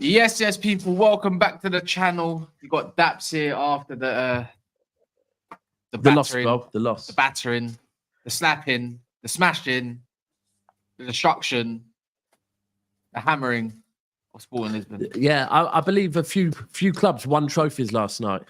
Yes, people. Welcome back to the channel. You got Daps here after the battering, loss, the battering, the slapping, the smashing, the destruction, the hammering of Sporting Lisbon. Yeah, I believe a few clubs won trophies last night.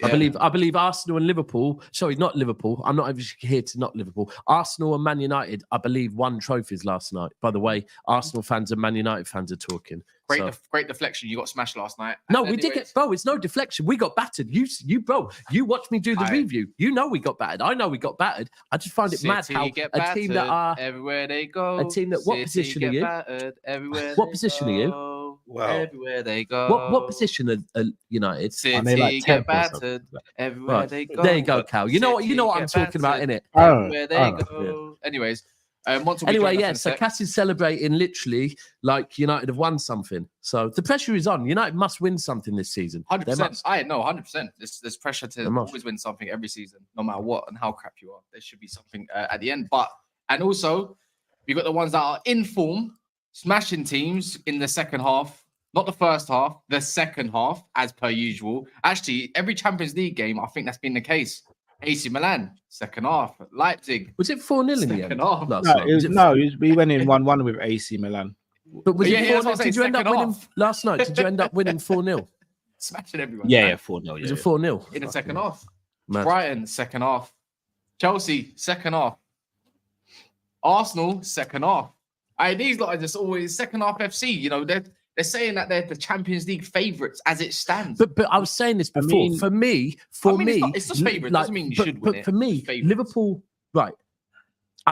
Yeah. I believe Arsenal and Liverpool. Sorry, not Liverpool. I'm not here to not Liverpool. Arsenal and Man United, I believe, won trophies last night. By the way, Arsenal fans and Man United fans are talking. Great deflection. You got smashed last night. No, we did get, bro. It's no deflection. We got battered. You, bro. You watched me do the review. You know we got battered. I know we got battered. I just find it mad how a team that are everywhere they go. A team that what position are you? What position are you? Wow. Everywhere they go. What position are United? City like get battered everywhere they go. There you go, Cal. You know what I'm talking about, innit? Everywhere they go. Yeah. Anyways. So Cass is celebrating literally like United have won something. So the pressure is on. United must win something this season. 100%. I know, 100%. There's pressure to always win something every season, no matter what and how crap you are. There should be something at the end. And also, you got the ones that are in form, smashing teams in the second half. Not the first half, the second half, as per usual. Actually, every Champions League game, I think that's been the case. AC Milan, second half. Leipzig. Was it 4-0 in the end? No, we went in 1-1 with AC Milan. But was it 4-0? Did you end up winning last night? Did you end up winning 4-0? Smashing everyone. Yeah, 4-0. Was it 4-0? In the second half. Mad. Brighton, second half. Chelsea, second half. Arsenal, second half. These lot are just always second half FC. You know, they're saying that they're the Champions League favourites as it stands. But I was saying this before. For me, it's just favourites. Doesn't mean you should win it. For me, Liverpool, right.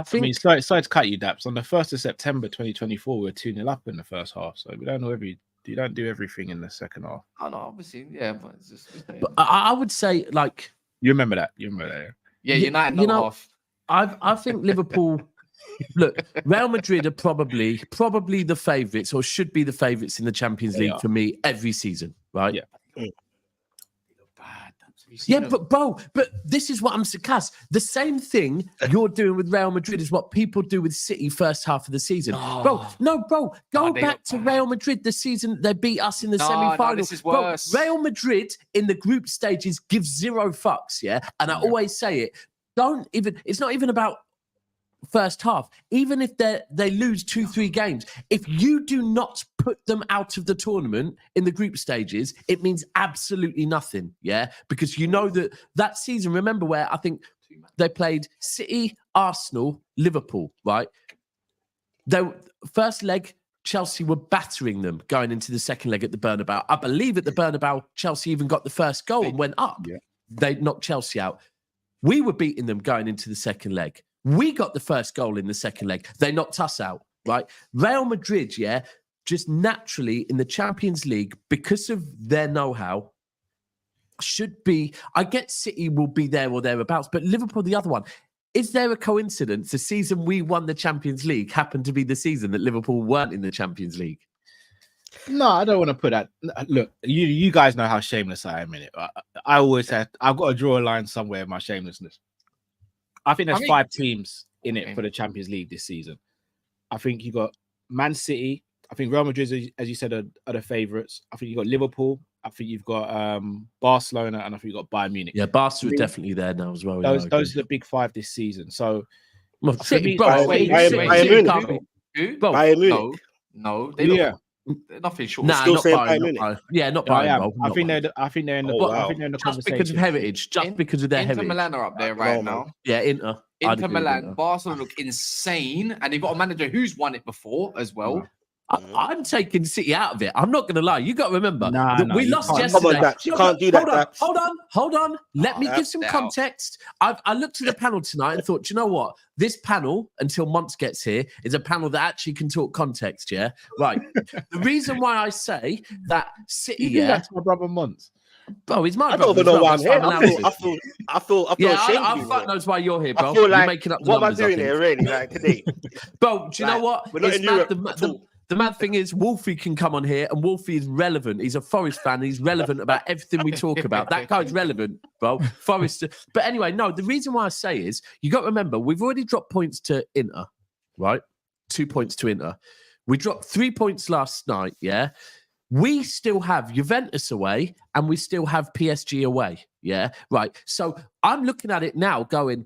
Sorry to cut you, Daps. On the 1st of September 2024, we were 2-0 up in the first half. So we don't know you don't do everything in the second half. Oh, no, obviously, yeah. But it's just. But I would say, like. You remember that? Yeah. Yeah, United half. I think Liverpool. Look, Real Madrid are probably the favourites, or should be the favourites in the Champions League for me every season, right? Yeah. Yeah, but this is what I'm saying, Cass. The same thing you're doing with Real Madrid is what people do with City first half of the season. Bro, go back to Real Madrid the season they beat us in the semi-final. This is worse. Bro, Real Madrid in the group stages give zero fucks, yeah? And I always say it. It's not even about first half. Even if they lose 2-3 games, if you do not put them out of the tournament in the group stages, it means absolutely nothing, yeah? Because you know that season, remember where I think they played City, Arsenal, Liverpool, right? First leg, Chelsea were battering them going into the second leg at the Bernabeu. I believe at the Bernabeu, Chelsea even got the first goal and went up. Yeah. They knocked Chelsea out. We were beating them going into the second leg. We got the first goal in the second leg. They knocked us out, right? Real Madrid, just naturally in the Champions League, because of their know-how, should be... I get City will be there or thereabouts, but Liverpool, the other one. Is there a coincidence the season we won the Champions League happened to be the season that Liverpool weren't in the Champions League? No, I don't want to put that. Look, you guys know how shameless I am in it. I always have... I've got to draw a line somewhere in my shamelessness. I think there's 5 teams in it for the Champions League this season. I think you got Man City. I think Real Madrid, as you said, are the favourites. I think you got Liverpool. I think you've got Barcelona, and I think you've got Bayern Munich. Yeah, Barca is definitely there now as well. Those are the big 5 this season. So, Bayern Munich. No, they don't. Nothing short. Nah, not Bayern. Yeah, not Bayern. I think they're in the just because of heritage, because of their heritage. Inter Milan are up there right now. Yeah, Inter Milan, Barcelona look insane, and they've got a manager who's won it before as well. I'm taking City out of it. I'm not going to lie. You got to remember we lost yesterday. Come on, you can't do that. Hold on. Let me give some context. I looked at the panel tonight and thought, you know what? This panel, until Monts gets here, is a panel that actually can talk context, yeah? Right. The reason why I say that City, that's my brother Monts. Bro, he's my brother. I don't even know why I'm here. I feel ashamed. I fuck knows why you're here, bro. I feel like, you're making up the what numbers, am I doing here, really, like today? Bro, do you know what? We're not in Europe. The mad thing is, Wolfie can come on here, and Wolfie is relevant. He's a Forest fan. He's relevant about everything we talk about. That guy's relevant, bro. Forest. But anyway, no, the reason why I say is, you got to remember, we've already dropped points to Inter, right? 2 points to Inter. We dropped 3 points last night, yeah? we still have Juventus away and we still have PSG away. Yeah, right. So I'm looking at it now going,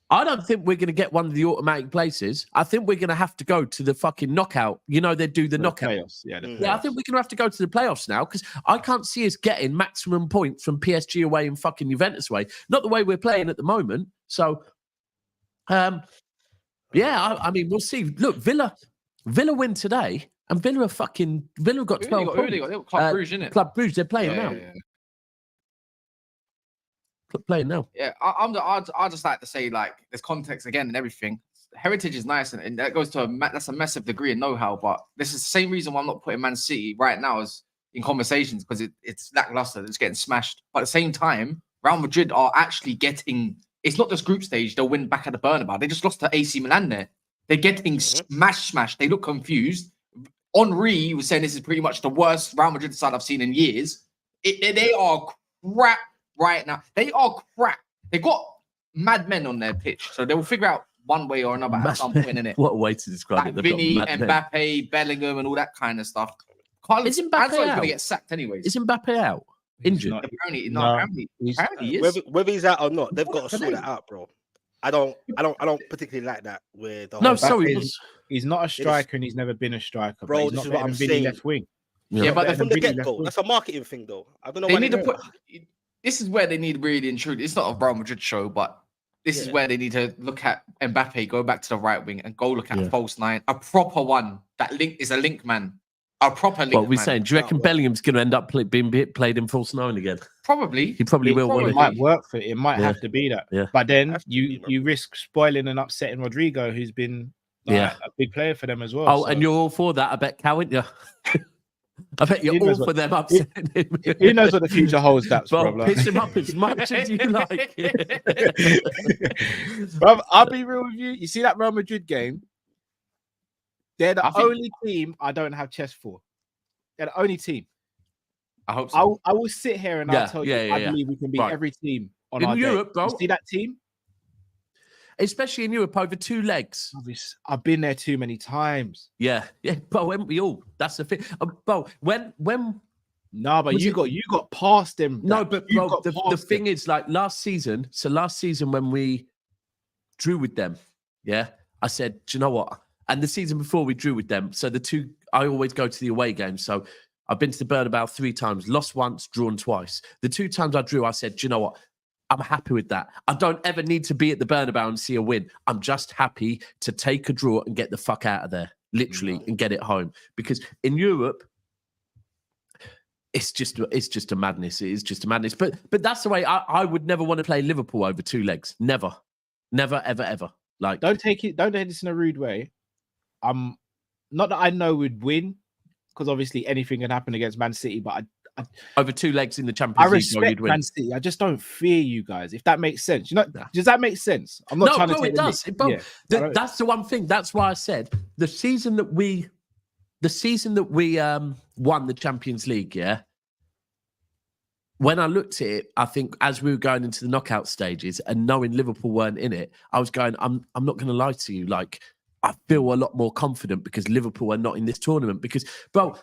I don't think we're going to get one of the automatic places. I think we're going to have to go to the fucking knockout. You know, they do the knockout. Playoffs. Yeah, the playoffs. Yeah, I think we're going to have to go to the playoffs now because I can't see us getting maximum points from PSG away and fucking Juventus away. Not the way we're playing at the moment. So, yeah, I mean, we'll see. Look, Villa win today, and Villa got 12 points. They got Club Brugge, innit? Club Brugge, they're playing now. Yeah. Playing now. Yeah, I just like to say, like, there's context again and everything. Heritage is nice, and that goes to that's a massive degree of know-how. But this is the same reason why I'm not putting Man City right now as in conversations, because it's lackluster. It's getting smashed. But at the same time, Real Madrid are actually getting. It's not just group stage. They'll win back at the Bernabeu. They just lost to AC Milan there. They're getting smashed. They look confused. Henry was saying this is pretty much the worst Real Madrid side I've seen in years. They are crap right now. They are crap. They got madmen on their pitch, so they will figure out one way or another at some point in it. What a way to describe like it. Vinny, Mbappe, Bellingham, and all that kind of stuff. Carlos is Mbappe going to get sacked anyways. Is Mbappe out? Injured? Apparently he is. Whether he's out or not, they've got to sort that out, bro. I don't particularly like that. With the no, sorry, he's not a striker and he's never been a striker, bro. He's This not is what I'm Vinny saying. left wing. Yeah, but from the get-go, that's a marketing thing, though. I don't know. They why need to put. This is where they need really and truly. It's not a Real Madrid show, but this is where they need to look at Mbappe, go back to the right wing, and go look at a false nine, a proper one. That link is a link man, a proper link. What we're saying? Do you reckon Bellingham's going to end up being played in false nine again? Probably. He probably will. It might work for it. It might have to be that. Yeah. But then you risk spoiling and upsetting Rodrigo, who's been a big player for them as well. Oh, and you're all for that, I bet, Cal, aren't you? I bet you're all for them upsetting him. Who knows what the future holds, that, bro. Piss him up as much as you like. Bro, I'll be real with you. You see that Real Madrid game? They're the only team I don't have chest for. They're the only team. I hope so. I will sit here and I'll tell you, I believe we can beat every team on our Europe, day. bro. You see that team? Especially in Europe, over 2 legs. I've been there too many times. Yeah, bro, haven't we all? That's the thing. Bro, when no, but you got past them. No, but bro, the thing is, like last season when we drew with them, I said, do you know what? And the season before we drew with them, so I always go to the away games. So I've been to the Bernabeu 3 times, lost once, drawn twice. The 2 times I drew, I said, do you know what? I'm happy with that. I don't ever need to be at the Bernabeu and see a win. I'm just happy to take a draw and get the fuck out of there, literally, and get it home. Because in Europe, it's just a madness. It is just a madness. But that's the way I would never want to play Liverpool over 2 legs. Never, ever. Like, don't take this in a rude way. Not that I know we'd win, because obviously anything can happen against Man City, but over 2 legs in the Champions League, respect you'd win. Man City. I just don't fear you guys, if that makes sense. You know, does that make sense? I'm not trying to take it does. That's the one thing. That's why I said the season that we won the Champions League, when I looked at it, I think as we were going into the knockout stages and knowing Liverpool weren't in it, I was going, I'm not going to lie to you. Like, I feel a lot more confident because Liverpool are not in this tournament. Because, bro,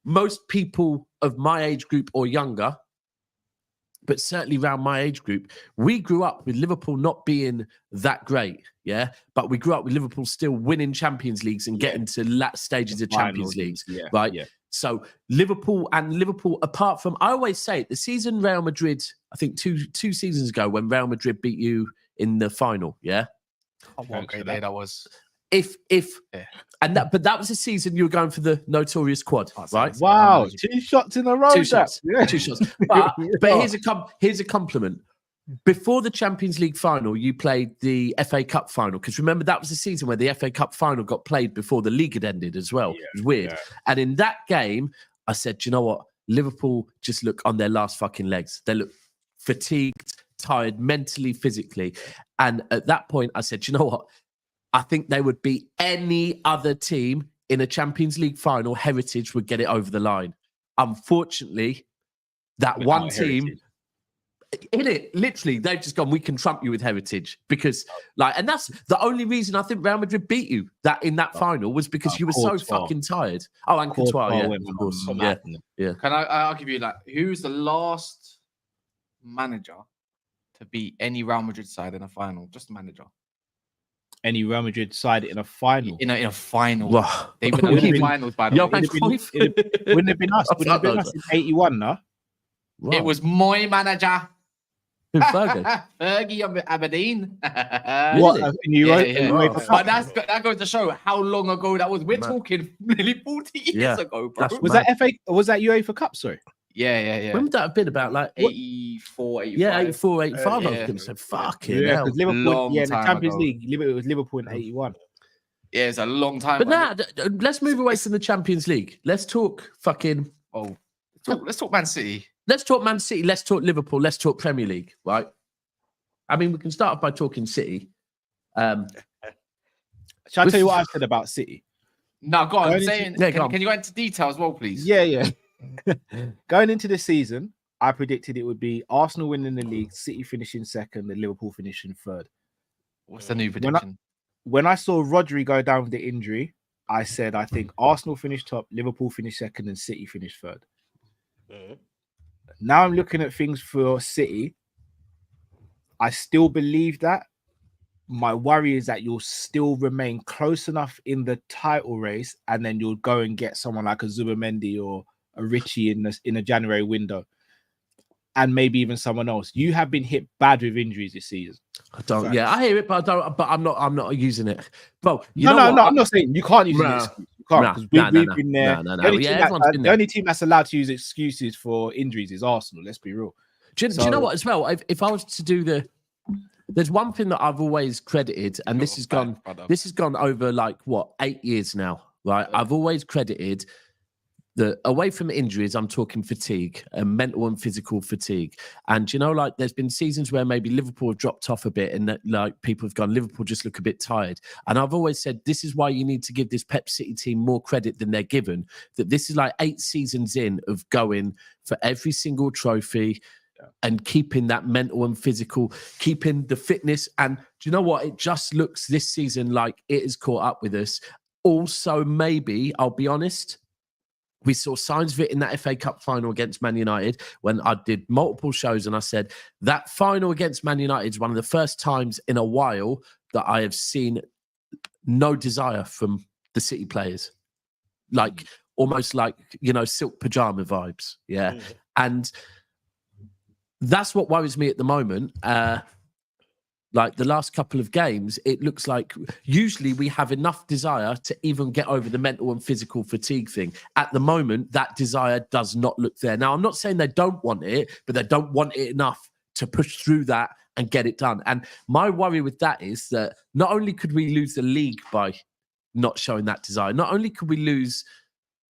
most people of my age group or younger, but certainly around my age group, we grew up with Liverpool not being that great, but we grew up with Liverpool still winning Champions Leagues and getting to last stages of Champions Leagues, right? Yeah. So Liverpool, apart from, I always say it, the season Real Madrid, I think two seasons ago when Real Madrid beat you in the final, Oh, what a great day that was. But that was a season you were going for the notorious quad, right? Wow, 2 shots in a row. 2 shots. 2 shots. But here's a compliment. Before the Champions League final, you played the FA Cup final, because remember that was the season where the FA Cup final got played before the league had ended as well. It was weird. Yeah. And in that game, I said, you know what? Liverpool just look on their last fucking legs. They look fatigued, tired, mentally, physically. And at that point, I said, you know what? I think they would beat any other team in a Champions League final. Heritage would get it over the line. Unfortunately, that one team In it, literally, they've just gone, we can trump you with heritage because, and that's the only reason I think Real Madrid beat you in that final was because you were so fucking tired. Oh, and Courtois, yeah, of course. Yeah. I'll give you who's the last manager to beat any Real Madrid side in a final? Just a manager. Any Real Madrid side in a final? In a final. Wow. They've been in finals, by the way. Wouldn't have been us. Wouldn't have been us in 81, no? Wow. It was my manager. Fergie. Fergie Aberdeen. What? Wow. But that goes to show how long ago that was. We're talking nearly 40 years ago, bro. Was that FA? Was that UEFA Cup? Sorry. Yeah. When would that have been? About 84, 85. Yeah, 84, 85. I was going to say, fucking hell. Because Liverpool, the Champions League, it was Liverpool in 81. Yeah, it's a long time. But now, let's move away from the Champions League. Let's talk fucking. Let's talk Man City. Let's talk Man City. Let's talk Liverpool. Let's talk Premier League, right? I mean, we can start off by talking City. Shall I tell you what I said about City? No, go on. Can you go into detail as well, please? Yeah. Going into the season, I predicted it would be Arsenal winning the league, City finishing second, and Liverpool finishing third. What's the new prediction? When I saw Rodri go down with the injury, I said I think Arsenal finish top, Liverpool finish second, and City finish third. Now I'm looking at things for City. I still believe that. My worry is that you'll still remain close enough in the title race, and then you'll go and get someone like a Zubimendi or a Richie in a January window, and maybe even someone else. You have been hit bad with injuries this season. I don't. Right. Yeah, I hear it, but I don't. But I'm not using it. Bro, no. I'm not saying you can't use it. You can't because we've been there. The only team that's allowed to use excuses for injuries is Arsenal. Let's be real. Do you know what? As well, if I was to do there's one thing that I've always credited, and this has gone over 8 years now, right? I've always credited. Away from injuries, I'm talking fatigue and mental and physical fatigue. And, there's been seasons where maybe Liverpool have dropped off a bit and people have gone, Liverpool just look a bit tired. And I've always said, this is why you need to give this Pep City team more credit than they're given. That this is 8 seasons in of going for every single trophy and keeping that mental and physical, keeping the fitness. And do you know what? It just looks this season like it has caught up with us. Also, maybe, I'll be honest, we saw signs of it in that FA Cup final against Man United when I did multiple shows and I said that final against Man United is one of the first times in a while that I have seen no desire from the City players. Almost silk pajama vibes. Yeah. Mm-hmm. And that's what worries me at the moment. The last couple of games, it looks like usually we have enough desire to even get over the mental and physical fatigue thing. At the moment, that desire does not look there. Now, I'm not saying they don't want it, but they don't want it enough to push through that and get it done. And my worry with that is that not only could we lose the league by not showing that desire, not only could we lose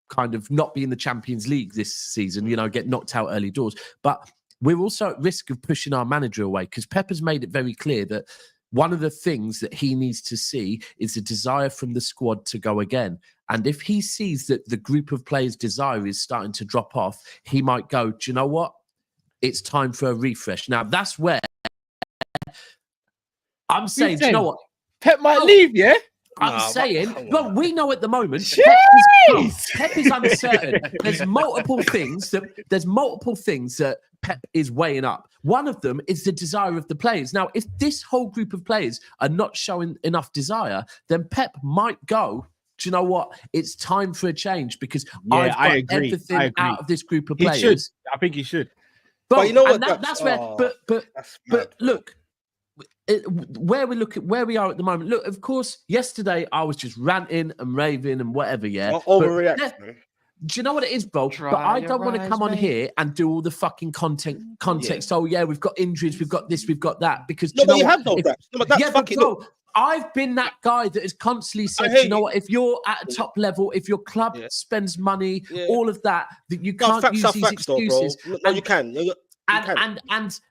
kind of not be in the Champions League this season, get knocked out early doors, but we're also at risk of pushing our manager away because Pep has made it very clear that one of the things that he needs to see is a desire from the squad to go again. And if he sees that the group of players' desire is starting to drop off, he might go, do you know what? It's time for a refresh. Now, that's where I'm saying, do you know what? Pep might leave, yeah? I'm saying, well, we know at the moment Pep is uncertain. There's multiple things that Pep is weighing up. One of them is the desire of the players. Now, if this whole group of players are not showing enough desire, then Pep might go, do you know what? It's time for a change because I've got everything out of this group of players. I think he should. But you know what? That's where. But look. Where we are at the moment. Look, of course, yesterday I was just ranting and raving and whatever. Yeah, overreaction. Do you know what it is, Bo? But I don't want to come on here and do all the fucking context. Yeah. Oh yeah, we've got injuries, we've got this, we've got that. Because you have no that. I've been that guy that has constantly said, you know what? If you're at a top level, if your club spends money, all of that you can't use these excuses. No, you can.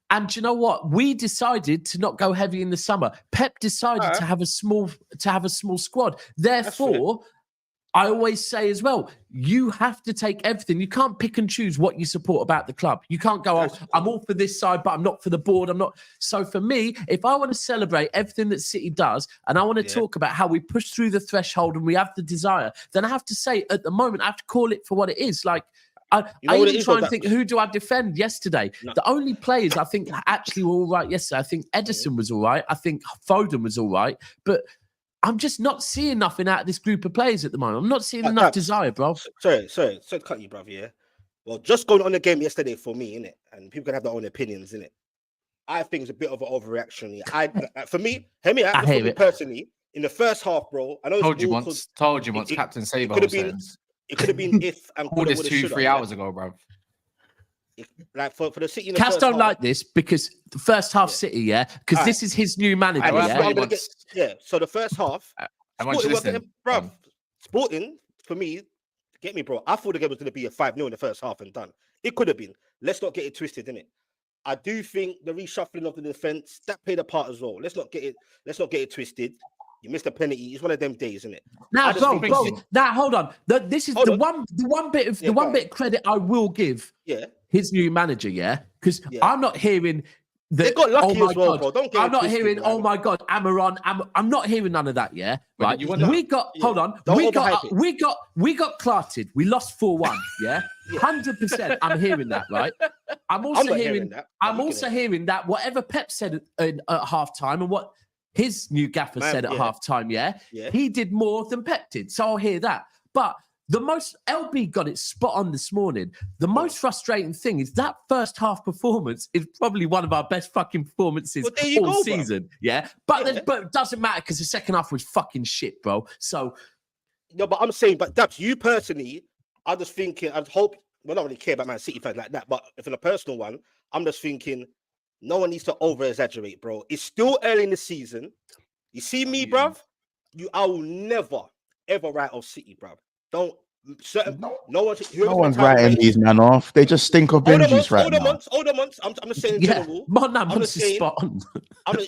And you know what? We decided to not go heavy in the summer. Pep decided to have a small squad. Therefore, I always say as well, you have to take everything. You can't pick and choose what you support about the club. You can't go, oh, I'm all for this side, but I'm not for the board. I'm not. So for me, if I want to celebrate everything that City does, and I want to talk about how we push through the threshold and we have the desire, then I have to say at the moment, I have to call it for what it is. Like, I even try and think, who do I defend yesterday? No. The only players I think actually were all right yesterday, I think Edison was all right. I think Foden was all right. But I'm just not seeing nothing out of this group of players at the moment. I'm not seeing enough desire, bro. Sorry to cut you, brother, yeah? Well, just going on the game yesterday for me, innit? And people can have their own opinions, innit? I think it's a bit of an overreaction. For me, hear me out. For me personally, in the first half, bro, I know told you once, Captain Saber it could have been if and all this 2-3 hours ago, bro. Like for the City, Cats don't like this because the first half City, because this is his new manager. So the first half, Sporting for me, get me, bro. I thought the game was going to be a 5-0 in the first half and done. It could have been. Let's not get it twisted, innit? I do think the reshuffling of the defense that played a part as well. Let's not get it twisted. You missed a penalty. It's one of them days, isn't it? Now, bro. Now, hold on. This is the one bit of credit I will give. His new manager, because I'm not hearing that. They got lucky as well, bro. Don't get I'm not hearing. Oh my God, Amaron. I'm not hearing none of that. Right. We got. Hold on. We got clarted. We lost 4-1. 100%. I'm hearing that. Right. I'm also hearing that whatever Pep said at halftime and what his new gaffer said at halftime, he did more than Pep did. So I'll hear that. But the most, LB got it spot on this morning. The most frustrating thing is that first half performance is probably one of our best fucking performances all season. Bro. But it doesn't matter because the second half was fucking shit, bro. So. No, but I'm saying, but Dabs, you personally, I'm just thinking, I'd hope, well, I don't really care about Man City fans like that, but if in a personal one, I'm just thinking, no one needs to over-exaggerate, bro. It's still early in the season. You see me, bruv? I will never, ever write off City, bruv. No one's writing these men off. They just stink of Benji's right now. Hold on, I'm just saying in general. I'm just saying, spot on.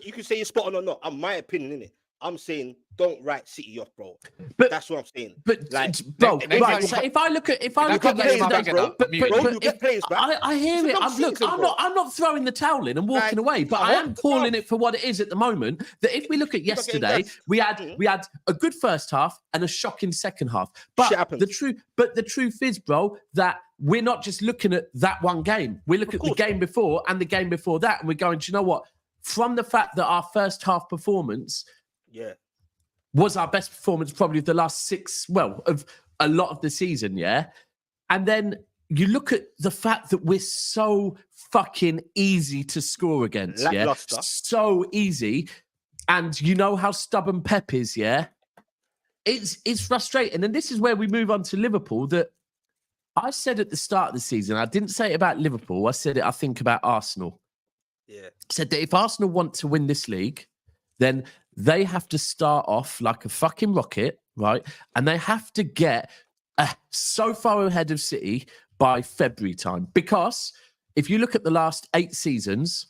You can say you're spot on or not. My opinion, innit? I'm saying don't write City off, bro. But that's what I'm saying. But like, bro, right. So if I look at yesterday, bro, you get players back. I hear it. I'm not throwing the towel in and walking away, but I am calling it for what it is at the moment. That if we look at yesterday, we had a good first half and a shocking second half. But the truth is, bro, that we're not just looking at that one game. We look at the game before and the game before that, and we're going, do you know what? From the fact that our first half performance was our best performance probably of the last of a lot of the season, and then you look at the fact that we're so fucking easy to score against, so easy, and you know how stubborn Pep is, it's frustrating, and this is where we move on to Liverpool. That I said at the start of the season, I didn't say it about Liverpool, I said it, I think, about Arsenal. Said that if Arsenal want to win this league, then they have to start off like a fucking rocket, right? And they have to get so far ahead of City by February time. Because if you look at the last 8 seasons,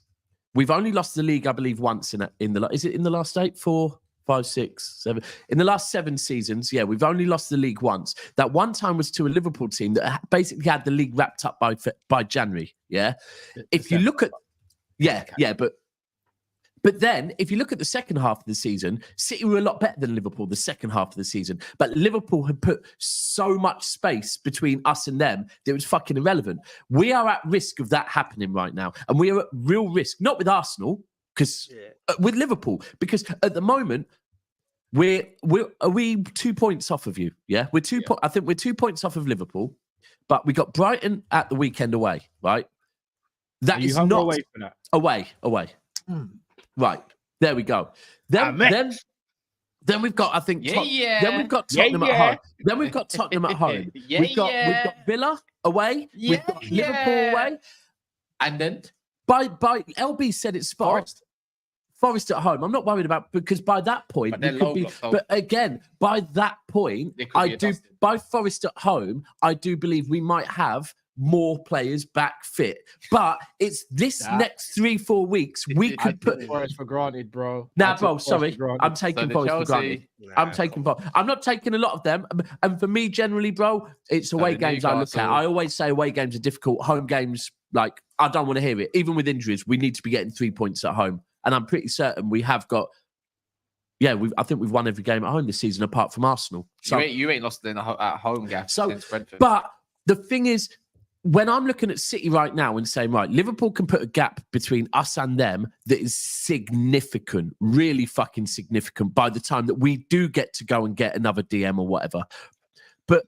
we've only lost the league, I believe, once is it in the last 8? 4, 5, 6, 7. In the last 7 seasons, we've only lost the league once. That one time was to a Liverpool team that basically had the league wrapped up by January. If you look at But then, if you look at the second half of the season, City were a lot better than Liverpool the second half of the season. But Liverpool had put so much space between us and them that it was fucking irrelevant. We are at risk of that happening right now. And we are at real risk, not with Arsenal, because with Liverpool. Because at the moment, are we 2 points off of you? We're I think we're 2 points off of Liverpool. But we got Brighton at the weekend away, right? That is not away for that. Away. Right, there we go. Then we've got, I think, then we've got Tottenham at home. Then we've got Tottenham at home. We've got Villa away. We've got Liverpool away. And then by LB said it's Forest at home. I'm not worried about, because by that point, but again, by that point, by Forest at home, I do believe we might have more players back fit. But it's this next 3-4 weeks we could put Forest for granted, bro. Nah, bro, sorry. I'm taking Forest for granted. I'm taking Forest. I'm not taking a lot of them. And for me, generally, bro, it's away games I look at. I always say away games are difficult. Home games, like, I don't want to hear it. Even with injuries, we need to be getting 3 points at home. And I'm pretty certain we have got. Yeah, I think we've won every game at home this season, apart from Arsenal. So, you ain't lost at home, Gav. So, but the thing is, when I'm looking at City right now and saying, right, Liverpool can put a gap between us and them that is significant, really fucking significant by the time that we do get to go and get another DM or whatever. But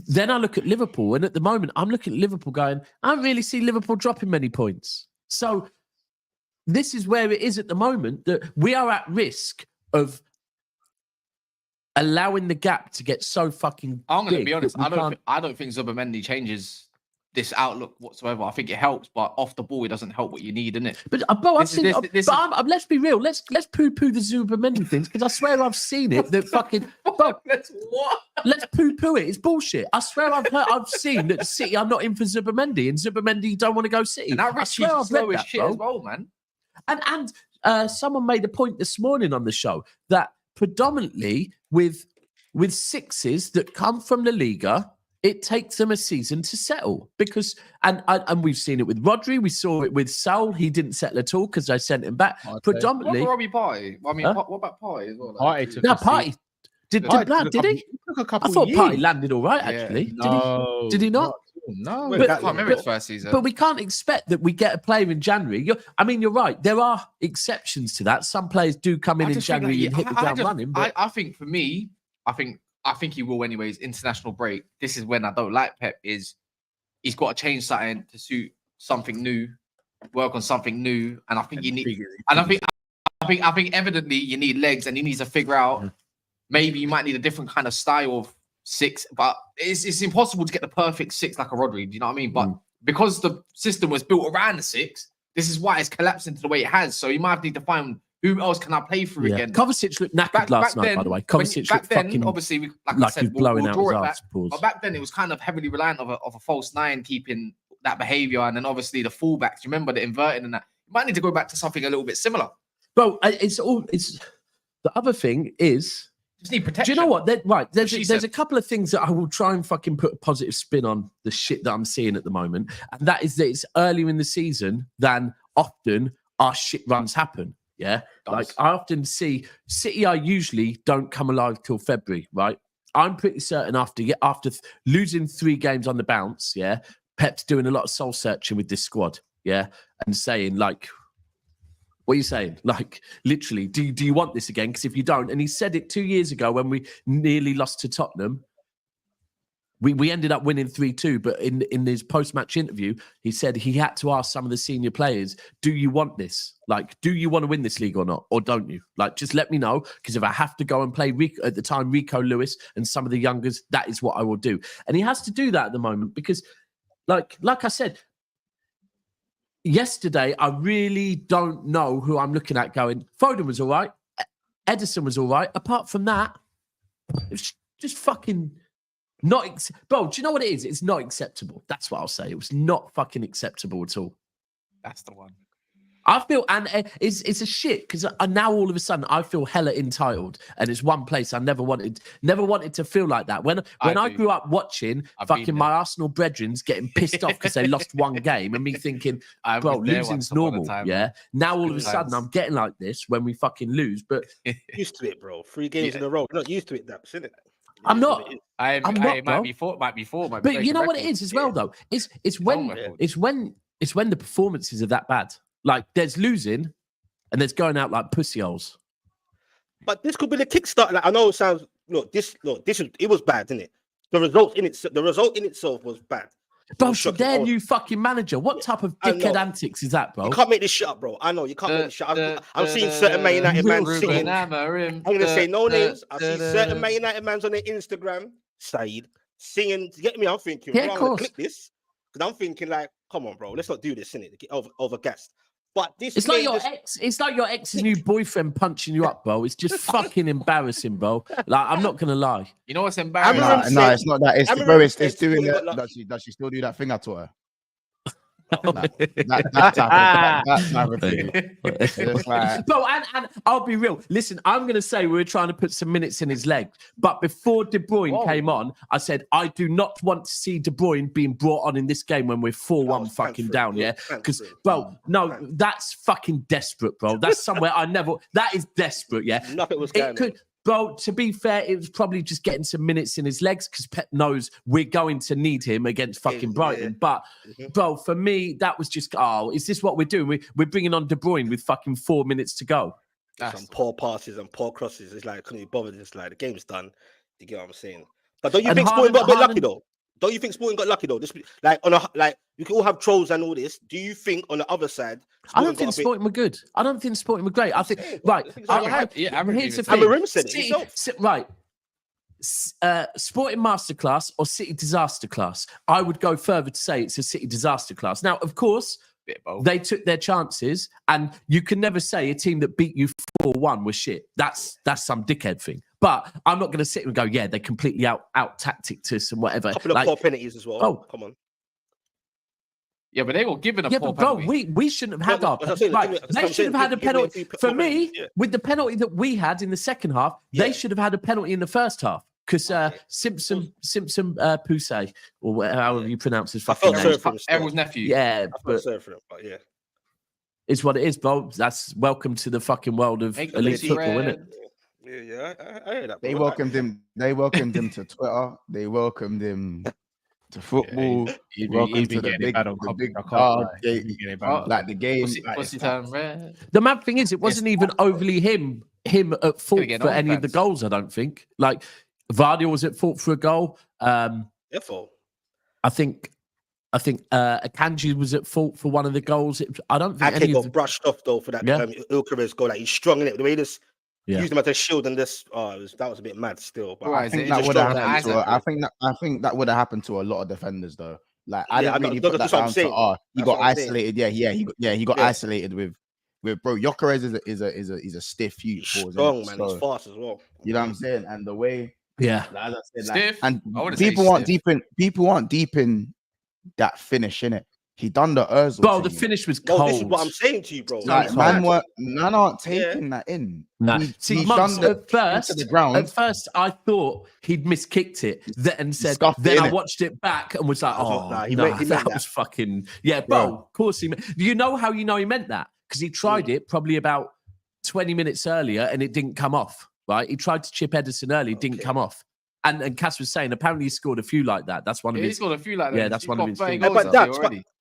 then I look at Liverpool, and at the moment, I'm looking at Liverpool going, I don't really see Liverpool dropping many points. So this is where it is at the moment, that we are at risk of allowing the gap to get so fucking I'm going to be honest. I don't think Zubimendi changes this outlook whatsoever. I think it helps, but off the ball, it doesn't help what you need, innit? But let's be real. Let's poo-poo the Zubimendi things, because I swear I've seen it. That fucking let's poo-poo it. It's bullshit. I swear I've seen that City. I'm not in for Zubimendi, and Zubimendi don't want to go City. And that Richie's slow as shit as well, man. And someone made a point this morning on the show that predominantly with sixes that come from La Liga, it takes them a season to settle, because and we've seen it with Rodri, we saw it with Saul. He didn't settle at all because I sent him back. Predominantly, what Robbie Partey? I mean, what about Partey as well? Partey did he? I thought Partey landed all right, actually. No, did he not? No, but I can't remember his first season. But we can't expect that we get a player in January. You're right. There are exceptions to that. Some players do come in January and hit the ground running. But I think for me, I think he will anyways. International break. This is when I don't like Pep. Is he's got to change something to suit something new, work on something new, and I think you need. And I think evidently you need legs, and he needs to figure out. Maybe you might need a different kind of style of six, but it's impossible to get the perfect six like a Rodri. Do you know what I mean? But because the system was built around the six, this is why it's collapsed into the way it has. So you might need to find who else can I play through again. Kovacic looked knackered last night, by the way. Kovacic looked fucking obviously, like I said, blowing out his arse. But back then, it was kind of heavily reliant of a false nine keeping that behaviour, and then obviously the fullbacks. You remember the inverting and that. You might need to go back to something a little bit similar. Bro, it's the other thing is. Just need protection. Do you know what? There's a couple of things that I will try and fucking put a positive spin on the shit that I'm seeing at the moment, and that is that it's earlier in the season than often our shit runs happen. Yeah, like I often see City. I usually don't come alive till February, right? I'm pretty certain after losing 3 games on the bounce, yeah, Pep's doing a lot of soul searching with this squad, yeah, and saying like. What are you saying? Like, literally, do you want this again? Because if you don't, and he said it 2 years ago when we nearly lost to Tottenham, we ended up winning 3-2. But in his post-match interview, he said he had to ask some of the senior players, do you want this? Like, do you want to win this league or not? Or don't you? Like, just let me know. Because if I have to go and play, at the time, Rico Lewis and some of the youngers, that is what I will do. And he has to do that at the moment because, like I said, yesterday, I really don't know who I'm looking at going, Foden was all right. Edison was all right. Apart from that, it was just fucking not... Bro, do you know what it is? It's not acceptable. That's what I'll say. It was not fucking acceptable at all. That's the one. I feel, and it's a shit because now all of a sudden I feel hella entitled, and it's one place I never wanted to feel like that. When I grew up watching fucking my Arsenal brethrens getting pissed off because they lost one game, and me thinking, bro, losing's normal. Yeah. Now all of a sudden I'm getting like this when we fucking lose, but used to it, bro. 3 games in a row. You're not used to it, that's isn't it? I'm not. It might be four. But you know what it is as well, though. It's when the performances are that bad. Like, there's losing and there's going out like pussy holes. But this could be the kickstart. Like, I know it sounds... it was bad, didn't it? The result in itself was bad. Bro, so their new fucking manager. What type of dickhead antics is that, bro? You can't make this shit up, bro. I know, you can't make this shit up. I'm seeing certain Man United man singing. I'm going to say no names. I see certain Man United mans on their Instagram, Saeed, singing. Get me? I'm thinking, I'm going to click this. Because I'm thinking, like, come on, bro. Let's not do this, innit? Get over gassed. But this It's like your ex. It's like your ex's new boyfriend punching you up, bro. It's just fucking embarrassing, bro. Like, I'm not gonna lie. You know what's embarrassing? No, it's not that. It's Amarim bro. It's said doing Sporting that. got Does she still do that thing I taught her? That type of thing. It's just like, Bro, and I'll be real. Listen, I'm going to say we were trying to put some minutes in his leg. But before De Bruyne came on, I said, I do not want to see De Bruyne being brought on in this game when we're 4-1 fucking down, yeah? Because, bro, no, that's fucking desperate, bro. That's somewhere that is desperate, yeah? Nothing was going on. Bro, to be fair, it was probably just getting some minutes in his legs because Pep knows we're going to need him against fucking Brighton. But, bro, for me, that was just, is this what we're doing? We're bringing on De Bruyne with fucking 4 minutes to go. Some poor passes and poor crosses. It's like, couldn't be bothered. It's like, the game's done. You get what I'm saying? But don't you think Sporting got a bit lucky, though? Don't you think Sporting got lucky, though? Just like you can all have trolls and all this. Do you think on the other side, I don't think Sporting were good. I don't think Sporting were great. I think, right. Here's the thing. Amarim said it himself. Right. Sporting masterclass or City disaster class? I would go further to say it's a City disaster class. Now, of course, they took their chances, and you can never say a team that beat you 4-1 was shit. That's some dickhead thing. But I'm not going to sit and go, yeah, they completely out tacticked us and whatever. A couple of poor penalties as well. Oh, come on. Yeah, but they were given a poor penalty. Bro, we shouldn't have had our penalty. They should have had a penalty. For me, with the penalty that we had in the second half, they should have had a penalty in the first half. Because Simpson Poussey, or however you pronounce his fucking name. Errol's nephew. Yeah, but yeah. It's what it is, bro. That's welcome to the fucking world of elite football, isn't it? Yeah, I heard that. They welcomed him. They welcomed him to Twitter. They welcomed him to football. Welcome to the big like the game. What's he turn red? The mad thing is, it wasn't even overly him at fault for any of the goals. I don't think. Like Vardy was at fault for a goal. Therefore, I think Akanji was at fault for one of the goals. I don't think Ake got brushed off though for that Ilkari's goal. Like he's strong in it. The way this used him as a shield and this, that was a bit mad still. But I think that would have happened to. I think that would have happened to a lot of defenders though. Like I didn't really put that down to. He got isolated. He got isolated with bro. Gyökeres is a stiff huge. He's strong, man. He's fast as well. You know what I'm saying? And the way, as I said, stiff. And people aren't deep in that finish, innit? He done the Ozil. Bro, the finish was cold. This is what I'm saying to you, bro. Like, none aren't taking that in. Nah. He's done the ground. At first, I thought he'd miskicked it and said, then I watched it back and was like, that was fucking... Yeah, bro, of course he meant... Do you know how you know he meant that? Because he tried it probably about 20 minutes earlier and it didn't come off, right? He tried to chip Edison early, didn't come off. And Cass was saying, apparently he scored a few like that. That's one of his... He scored a few like that. Yeah, that's one of his things.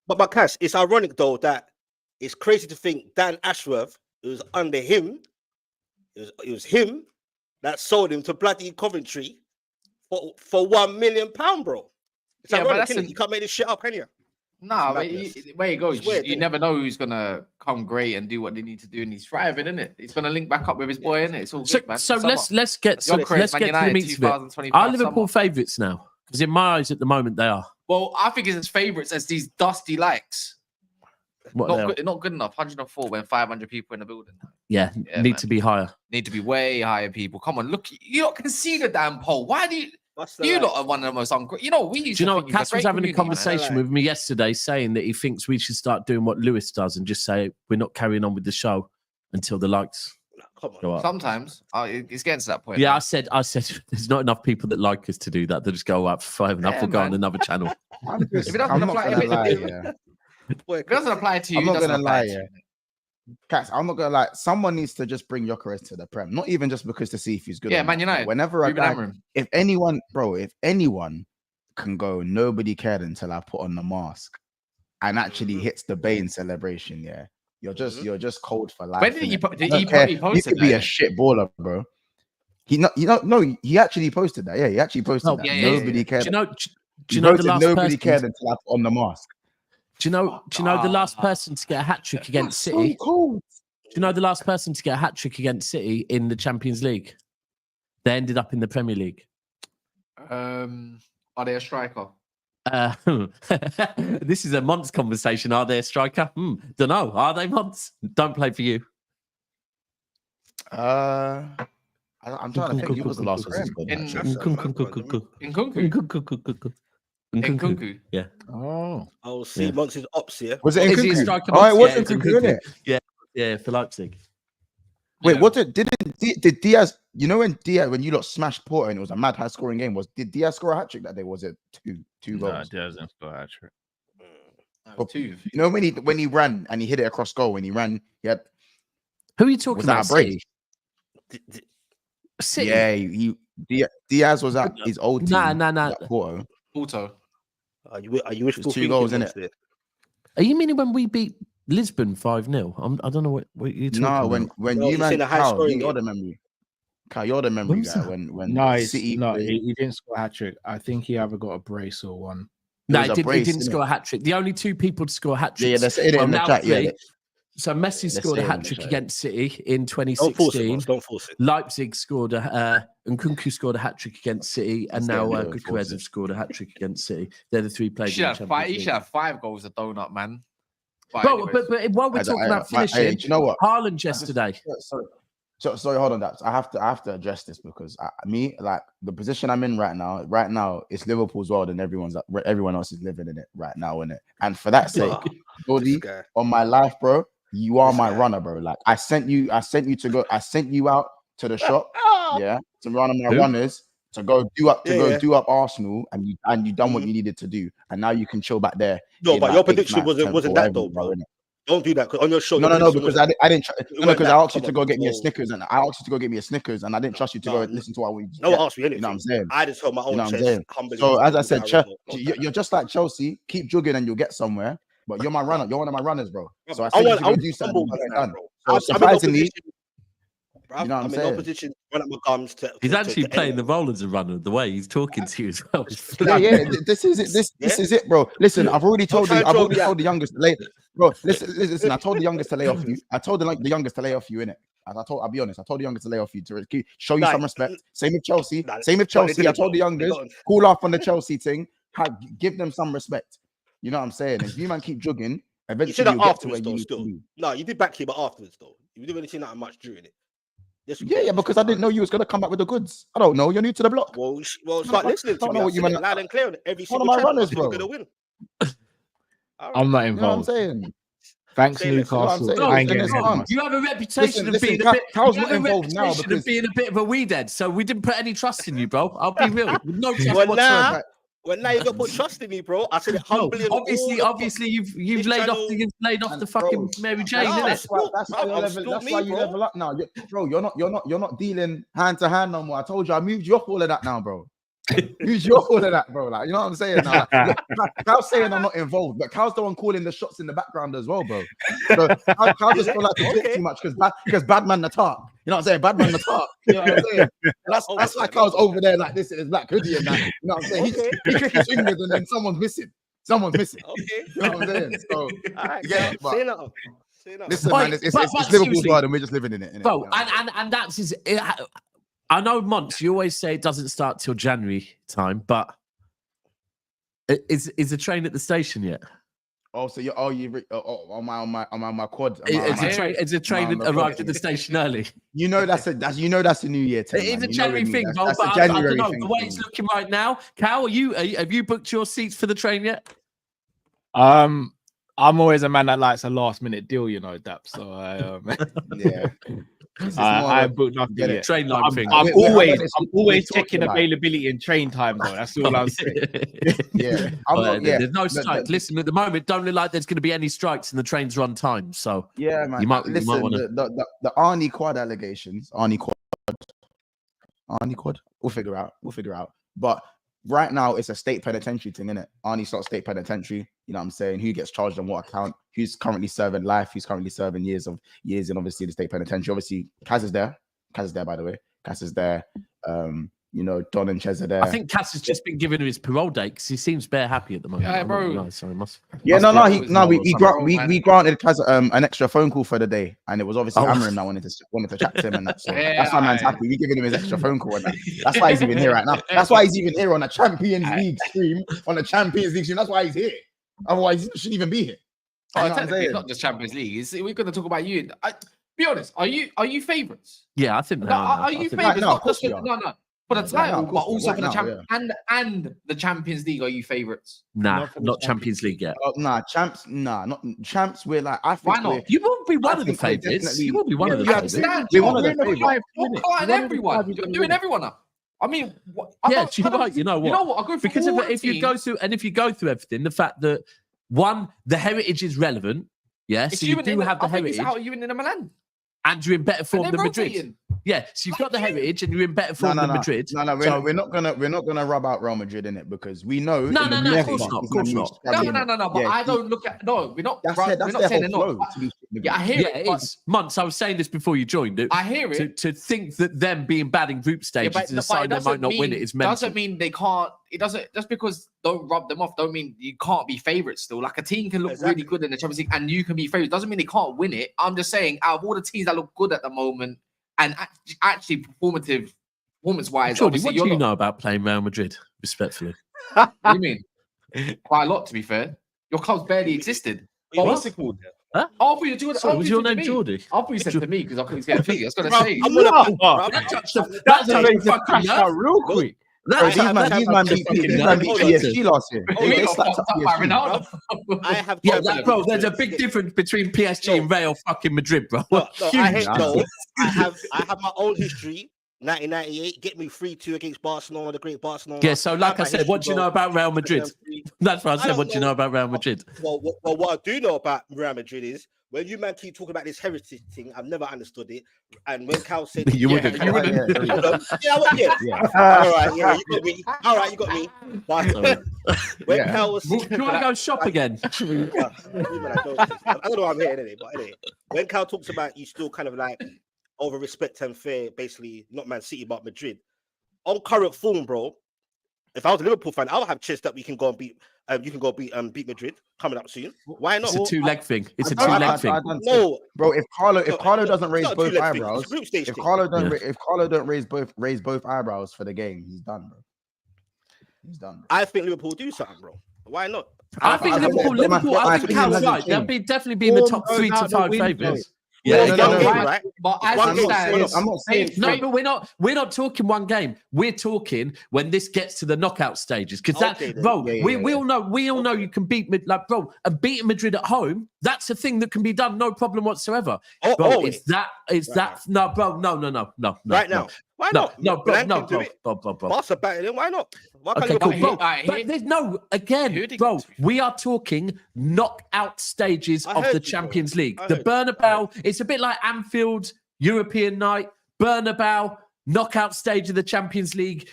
But Cass, it's ironic though that it's crazy to think Dan Ashworth, it was under him, it was him that sold him to bloody Coventry for £1 million, bro. It's ironic, but you can't make this shit up, can you? Nah, where he goes, you never know who's gonna come great and do what they need to do, and he's thriving, isn't it? He's gonna link back up with his boy, isn't it? It's all good, man. So let's get to the meat of it. Are Liverpool favourites now? Because in my eyes, at the moment, they are. Well, I think it's as favourites as these dusty likes. Not good enough. 104 when 500 people in the building. Yeah, need to be higher. Need to be way higher, people. Come on, look, you lot can see the damn poll. Why do you? You lot are one of the most ungrateful. You know, we used to. Cass was having a conversation with me yesterday saying that he thinks we should start doing what Lewis does and just say we're not carrying on with the show until the likes go up. Sometimes it's getting to that point. Yeah, man. I said there's not enough people that like us to do that. They just go up for 5 and we'll go on another channel. If it doesn't apply to you, I'm not gonna lie. Cats, I'm not gonna lie. Someone needs to just bring Gyökeres to the Prem. Not even just because to see if he's good. Yeah, Man United. Whenever if anyone can go, nobody cared until I put on the mask and actually hits the Bane celebration. Yeah, you're just cold for life. When did he you could be a shit baller, bro. He actually posted that. Yeah, he actually posted that. Nobody cared. Do you know the last nobody cared until I put on the mask. Do you know the last person to get a hat trick against City? So cold. Do you know the last person to get a hat trick against City in the Champions League? They ended up in the Premier League. Are they a striker? This is a Monts conversation. Are they a striker? Don't know. Are they Monts? Don't play for you. I'm trying to think. Who was the last one? Nkunku. Yeah. Oh, see, Monts is ops here. Was it Is he a Nkunku? striker? Oh, it was Yeah, it's Nkunku, Nkunku. innit? Yeah, for Leipzig. Wait, what did Diaz? You know when you lot smashed Porto and it was a mad high scoring game. Did Diaz score a hat trick that day? Was it two goals? No, Diaz didn't score a hat trick. Two. You know when he ran and he hit it across goal. When he ran, he had. Who are you talking Was about? that Brady? City? Yeah, Diaz was at his old team. Nah. Porto. Are you wishful 2 goals in it? Are you meaning when we beat Lisbon 5-0? I don't know what you're talking about. No, when No, you he's in man, a high Kyle, scoring you're game. the memory. Kyle, you're the memory When's guy. that? When City he didn't score a hat trick. I think he either got a brace or one. No, was he a brace, didn't innit? score a hat trick. The only two people to score hat Yeah, tricks. they're saying it in the now chat. three. Yeah, So Messi scored a saying in hat the trick chat. against City in Don't force it, 2016. boss. Don't force it. Leipzig scored and Nkunku scored a hat trick against City, and now don't force Gutierrez it. have scored a hat trick against City. They're the three He players. should in the have Champions five. He League. should have 5 goals a donut, man. But while we're talking about finishing, do you know what? Haaland yesterday. Sorry, hold on. That I have to address this because like the position I'm in right now, it's Liverpool's world and everyone else is living in it right now, innit? And for that sake, Gordy, on my life, bro, you are my runner, bro. Like I sent you out to the shop, yeah, to run on my runners, to go do up Arsenal, and you done what you needed to do, and now you can chill back there. No, but your prediction wasn't that though, bro. Don't do that because on your show. No, because I didn't. Because I asked you to go get me a Snickers, and I didn't trust you to go listen to what we. No one asked me anything. You know what I'm saying? I just held my own chest. So as I said, you're just like Chelsea. Keep jogging and you'll get somewhere. But you're my runner. You're one of my runners, bro. So I said you to go do something. So surprisingly, you know what I'm saying? I'm in no position to run up my gums to. He's actually playing the role as a runner. The way he's talking to you as well. Yeah. This is it. This is it, bro. Listen, I've already told the youngest to lay. Bro, listen. I told the youngest to lay off you. I told the youngest to lay off you, innit? I'll be honest. I told the youngest to lay off you to show you some respect. Same with Chelsea. I told the youngest cool off on the Chelsea thing. Give them some respect. You know what I'm saying? If you man keep jogging, eventually you'll get to where you need to be. No, you did back here, but afterwards though, you didn't really see that much during it. Yeah, because I didn't know you was gonna come back with the goods. I don't know. You're new to the block. Well, start listening to me. I said it loud and clear on every single one of my runners, bro. Gonna win. I'm not involved. You know what I'm saying? Thanks, Newcastle. I ain't getting you have a reputation of being a bit of a weed head, so we didn't put any trust in you, bro. I'll be real. No trust whatsoever. Well, now you got to put trust in me, bro. I said it humbly. Obviously, you've laid off the fucking Mary Jane, innit? That's why you level up now, bro. You're not dealing hand to hand no more. I told you, I moved you off all of that now, bro. Use your all of that, bro. Like, you know what I'm saying? Now, Cal's saying I'm not involved, but Cal's the one calling the shots in the background as well, bro. So Cal just don't like to talk too much because bad man the talk. You know what I'm saying? Bad man the talk. You know what I'm saying? That's why Cal's over there like this in his black hoodie and that. You know what I'm saying? He clicks his fingers and then someone's missing. Okay. You know what I'm saying? So yeah, but listen, man, it's Liverpool's world and we're just living in it. Bro, and that's his. I know, Monts, you always say it doesn't start till January time, but is the train at the station yet? Oh, so you're on my quad. Is a train arrived at the station early? You know that's a New Year thing. It is a January thing, bro. But I don't know the way it's looking right now. Cal, have you booked your seats for the train yet? I'm always a man that likes a last minute deal, you know, Dap. So yeah. I booked nothing yet. Train line thing. I'm always checking availability and train time, though. That's all I'm saying. There's no strike. Listen, at the moment, don't look like there's going to be any strikes, and the trains run time. So yeah, man. You might want to the Arnie quad allegations. Arnie quad. We'll figure out. But right now, it's a state penitentiary thing, isn't it? Arnie's not state penitentiary. You know what I'm saying? Who gets charged on what account? Who's currently serving life? Who's currently serving years in obviously the state penitentiary? Obviously, Kaz is there. By the way. Kaz is there. You know, Don and Ches are there. I think Cass has just been given his parole date because he seems bare happy at the moment. Yeah, bro. We granted Kaz an extra phone call for the day, and it was obviously Amarim that wanted to chat to him, and that's that's why man's happy. We giving him his extra phone call, and that's why he's even here right now. That's why he's even here on a Champions League stream. That's why he's here. Otherwise, he shouldn't even be here. It's not just Champions League. We're going to talk about you. Be honest. Are you favourites? Yeah, I think. Are you favourites? No, For the title, but also for the Champions and the Champions League. Are you favourites? Nah, not Champions League yet. Not champs. We're like, I think. Why not? You won't be one of the favourites. You will be one of the favourites. We're one of the favourites. You're cutting everyone. You're doing everyone up. I mean, you know what? I'll go for because if you go through everything, the fact that one, the heritage is relevant. Yes, so you do have the heritage. How are you in Milan? And you're in better form than Madrid. Yeah, so you've got the heritage and you're in better form than Madrid. We're not gonna rub out Real Madrid in it because we know. No, of course not. No. But I don't look at we're not. We're not saying they're not. Yeah, I hear it. It's months. I was saying this before you joined it. I hear it. To think that them being bad in group stages is a sign they might not win it is mental. Doesn't mean they can't. It doesn't just because don't rub them off. Don't mean you can't be favourites still. Like a team can look really good in the Champions League and you can be favourites. Doesn't mean they can't win it. I'm just saying out of all the teams that look good at the moment and actually performance-wise, Jordy, what do you know about playing Real Madrid? Respectfully, what do you mean? Quite a lot, to be fair. Your club's barely existed. What's it called? Huh? Oh, was your name Jordy? I thought you said to me because I couldn't get a figure. I was going to say. That's a fucking nut. Real quick. These man beat PSG last year. I have bro. There's a big difference between PSG and Real fucking Madrid, bro. I have my own history. 1998, get me 3-2 against Barcelona, the great Barcelona. Yeah, so like I said, what do you know about Real Madrid? That's what I said. What do you know about Real Madrid? Well, what I do know about Real Madrid is when you man keep talking about this heritage thing, I've never understood it. And when Cal said, you wouldn't. Yeah. All right, you got me. But when Cal was, do you want to go shop again? I don't know why I'm here anyway. But anyway, when Cal talks about you still kind of like over respect and fair, basically not Man City but Madrid. On current form, bro. If I was a Liverpool fan, I'll have chest that we can go and beat. You can go beat Madrid coming up soon. Why not? It's a two-leg thing. It's a two-leg thing. No, bro. If Carlo doesn't raise both eyebrows, if Carlo don't raise both eyebrows for the game, he's done, bro. He's done. I think Liverpool do something, bro. Why not? I think Liverpool. I think Cal's right. They'll definitely be in the top 3 to 5 favourites. Yeah, right? But as I'm not saying no, but we're not talking one game. We're talking when this gets to the knockout stages because we all know you can beat and beating Madrid at home. That's a thing that can be done, no problem whatsoever. No. Right now. Why not? No, bro. Barca batting him. Why not? Okay, cool, bro. But there's bro. We are talking knockout stages of the Champions League. The Bernabeu. It's a bit like Anfield European night. Bernabeu knockout stage of the Champions League.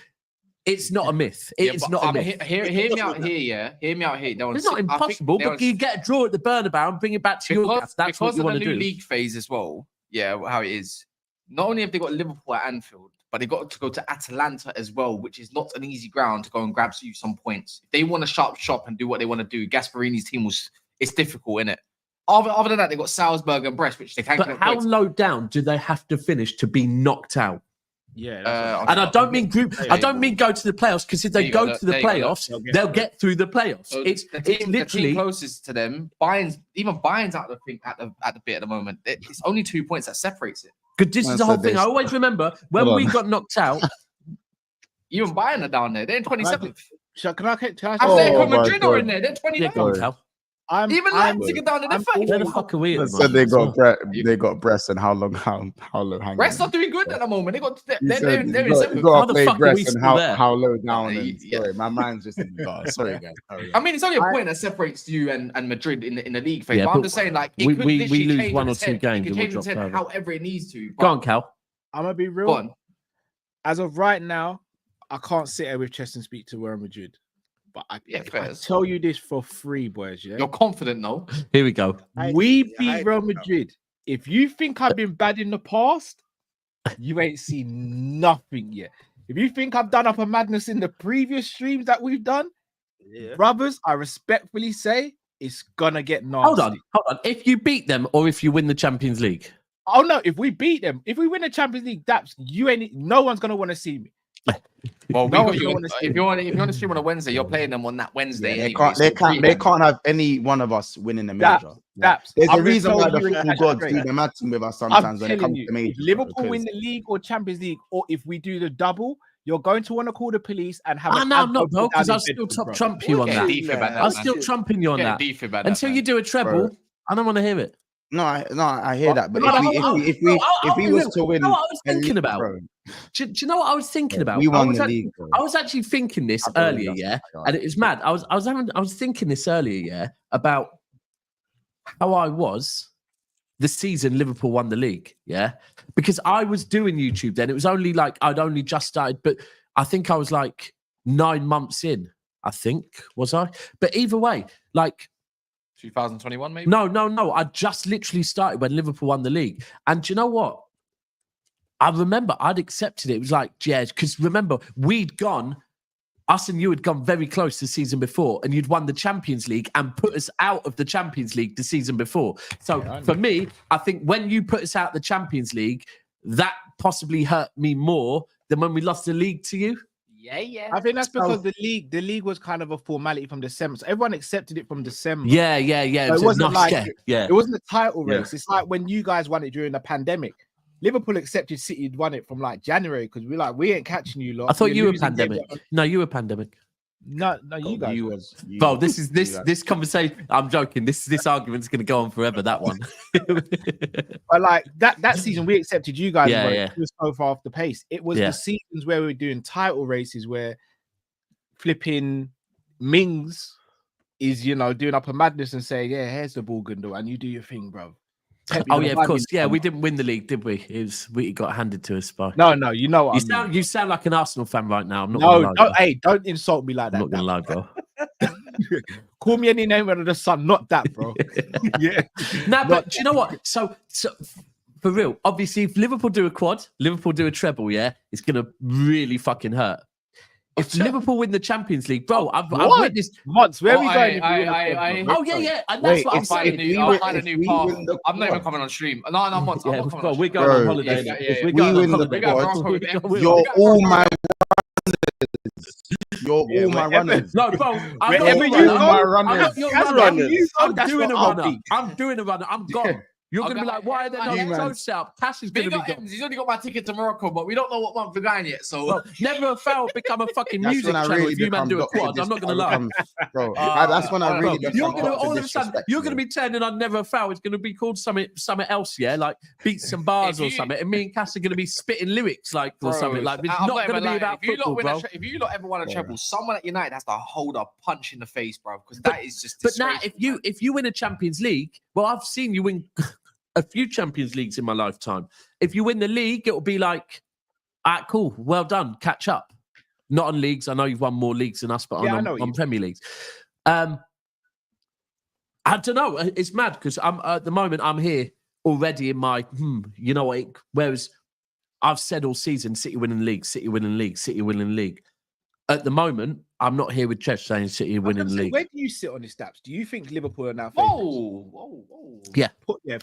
It's not a myth. It's not a myth. Hear me out here, yeah. Hear me out here. It's not impossible, but you get a draw at the Bernabeu and bring it back to your cast. That's what you want to do. Because of the new league phase as well. Yeah, how it is. Not only have they got Liverpool at Anfield, but they got to go to Atalanta as well, which is not an easy ground to go and grab you some points. If they want to sharp shop and do what they want to do, Gasparini's team it's difficult, isn't it? Other than that, they got Salzburg and Brest, which they can't. But how low down do they have to finish to be knocked out? Yeah, and I don't mean group. I don't mean go to the playoffs because if they go to the playoffs, they'll get through the playoffs. So it's literally the team closest to them. Bayern's out of the thing at the bit at the moment. It's only 2 points that separates it. Because this is the whole thing. I always remember when we got knocked out. Even Bayern are down there. They're in 27th. Can I Atletico Madrid are in there. They're 29th. Yeah, even Leipzig are down there. They're 30th. Where the fuck are we? Said they got Brest and how long? Brest are doing good at the moment. They're in 7th. How the fuck are we still there? How low down? Sorry, my mind's just in the car. Sorry, guys. I mean, it's only a point that separates you and Madrid in the league phase. Yeah, but I'm just saying, like, we lose 1 or 2 games. It can change its head however it needs to. Go on, Cal. I'm gonna be real. As of right now, I can't sit here with chest and speak to Real Madrid. But I tell you this for free, boys. Yeah, you're confident, no? Here we go. We beat Real Madrid. If you think I've been bad in the past, you ain't seen nothing yet. If you think I've done Upper Madness in the previous streams that we've done, brothers, I respectfully say it's gonna get nasty. Hold on. If you beat them or if you win the Champions League? Oh no, if we beat them, if we win the Champions League, no one's gonna want to see me. Well, if you want to stream on a Wednesday, you're playing them on that Wednesday. Yeah, they can't have any one of us winning the major. There's a reason why the football gods do the mad thing with us sometimes when it comes to majors. If Liverpool win the league or Champions League, or if we do the double, you're going to want to call the police and have. No, I'm not, bro, because I'll still trump you on that. I'll still trumping you on that until you do a treble. I don't want to hear it. No, I hear that, but if we was to win, you know what I was thinking about? Do you know what I was thinking about? We won the league. I was actually thinking this earlier, and it was mad. I was thinking this earlier, about how I was the season Liverpool won the league, because I was doing YouTube then. It was only like I'd only just started, but I think I was like 9 months in. I think was I, but either way, like. 2021, maybe? No. I just literally started when Liverpool won the league. And do you know what? I remember I'd accepted it. It was like, because remember, us and you had gone very close the season before, and you'd won the Champions League and put us out of the Champions League the season before. So for me, I think when you put us out of the Champions League, that possibly hurt me more than when we lost the league to you. Yeah. I think that's because the league was kind of a formality from December. So everyone accepted it from December. Yeah. So it wasn't it wasn't a title race. It's like when you guys won it during the pandemic. Liverpool accepted City had won it from like January because we ain't catching you lot. I thought you were pandemic. No, you were pandemic. No, you guys. Bro, this conversation. I'm joking. This argument's going to go on forever. That one. But like that season, we accepted you guys. Yeah. It was so far off the pace. It was the seasons where we were doing title races where flipping Mings is doing Upper Madness and saying, here's the ball, Gundle, and you do your thing, bro. Of course. Yeah, we didn't win the league, did we? We got handed to us by. No. You know what you sound like an Arsenal fan right now. I'm not. Don't insult me like that. I'm not gonna lie, bro. Call me any name under the sun, not that, bro. But do you know what? So for real, obviously, if Liverpool do a quad, Liverpool do a treble, it's gonna really fucking hurt. If Liverpool win the Champions League, bro, I've witnessed months. Where are we going? And that's what I'm saying. I'll find a new path. I'm not even coming on stream. No, months. We're going on holiday. If we win the quad, you're all my runners. You're all my runners. No, bro. Wherever you go, my runners. I'm doing a runner. I'm gone. You're going to be like, why are they not close out? Cash is going to be gone. He's only got my ticket to Morocco, but we don't know what month we're going yet. So never fail become a fucking music channel if you man do a quad. I'm not going to lie. Bro, that's when I really you're going to all of a sudden, you're going to be turning on Never Fail. It's going to be called something else, like Beats and Bars or something. And me and Cass are going to be spitting lyrics or something. Like, it's not going to be about football, bro. If you not ever won a treble, someone at United has to hold a punch in the face, bro, because that is just disgraceful. But now, if you win a Champions League, well, I've seen you win a few Champions Leagues in my lifetime. If you win the league, it'll be like, cool, well done, catch up. Not on leagues. I know you've won more leagues than us, but on Premier Leagues. I don't know. It's mad because at the moment I'm here already in my whereas I've said all season, City winning league, City winning league, City winning league. At the moment, I'm not here with Chesh saying City winning the league. Where do you sit on the stats? Do you think Liverpool are now? Whoa. Yeah.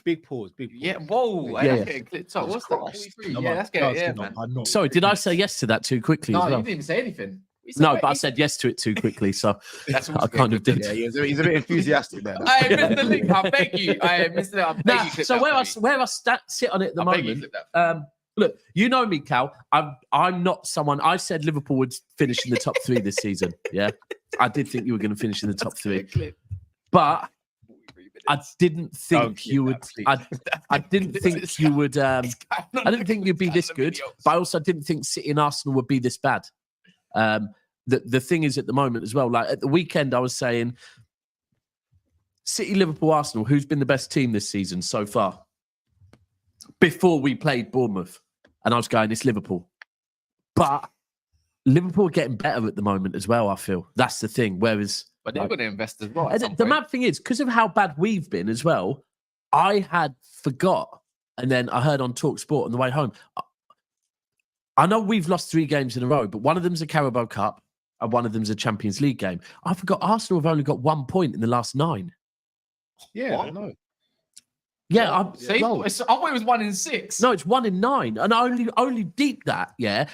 Big pause. Yeah. Whoa. Yeah. What's that? 43? Yeah, that's good. Yeah, man. Sorry, did I say yes to that too quickly? No, you didn't even say anything. No, but I said yes to it too quickly, so I kind of did. Yeah, he's a bit enthusiastic there. I missed the link. I beg you. I missed it. I beg you. So where I sit on it at the moment. Look, you know me, Cal. I'm not someone. I said Liverpool would finish in the top 3 this season. Yeah, I did think you were going to finish in the top 3, but I didn't think you would. I didn't think you would. I didn't think you'd be this good, but I also didn't think City and Arsenal would be this bad. The thing is, at the moment as well, like at the weekend, I was saying City, Liverpool, Arsenal. Who's been the best team this season so far? Before we played Bournemouth. And I was going, it's Liverpool. But Liverpool are getting better at the moment as well, I feel. That's the thing. Whereas... But they're going to invest as well. The mad thing is, because of how bad we've been as well, I had forgot. And then I heard on Talk Sport on the way home, I know we've lost 3 games in a row, but one of them's a Carabao Cup and one of them's a Champions League game. I forgot Arsenal have only got 1 point in the last 9. Yeah, I know. Yeah, I thought it was 1 in 6. No, it's 1 in 9, and I only deep that. Yeah,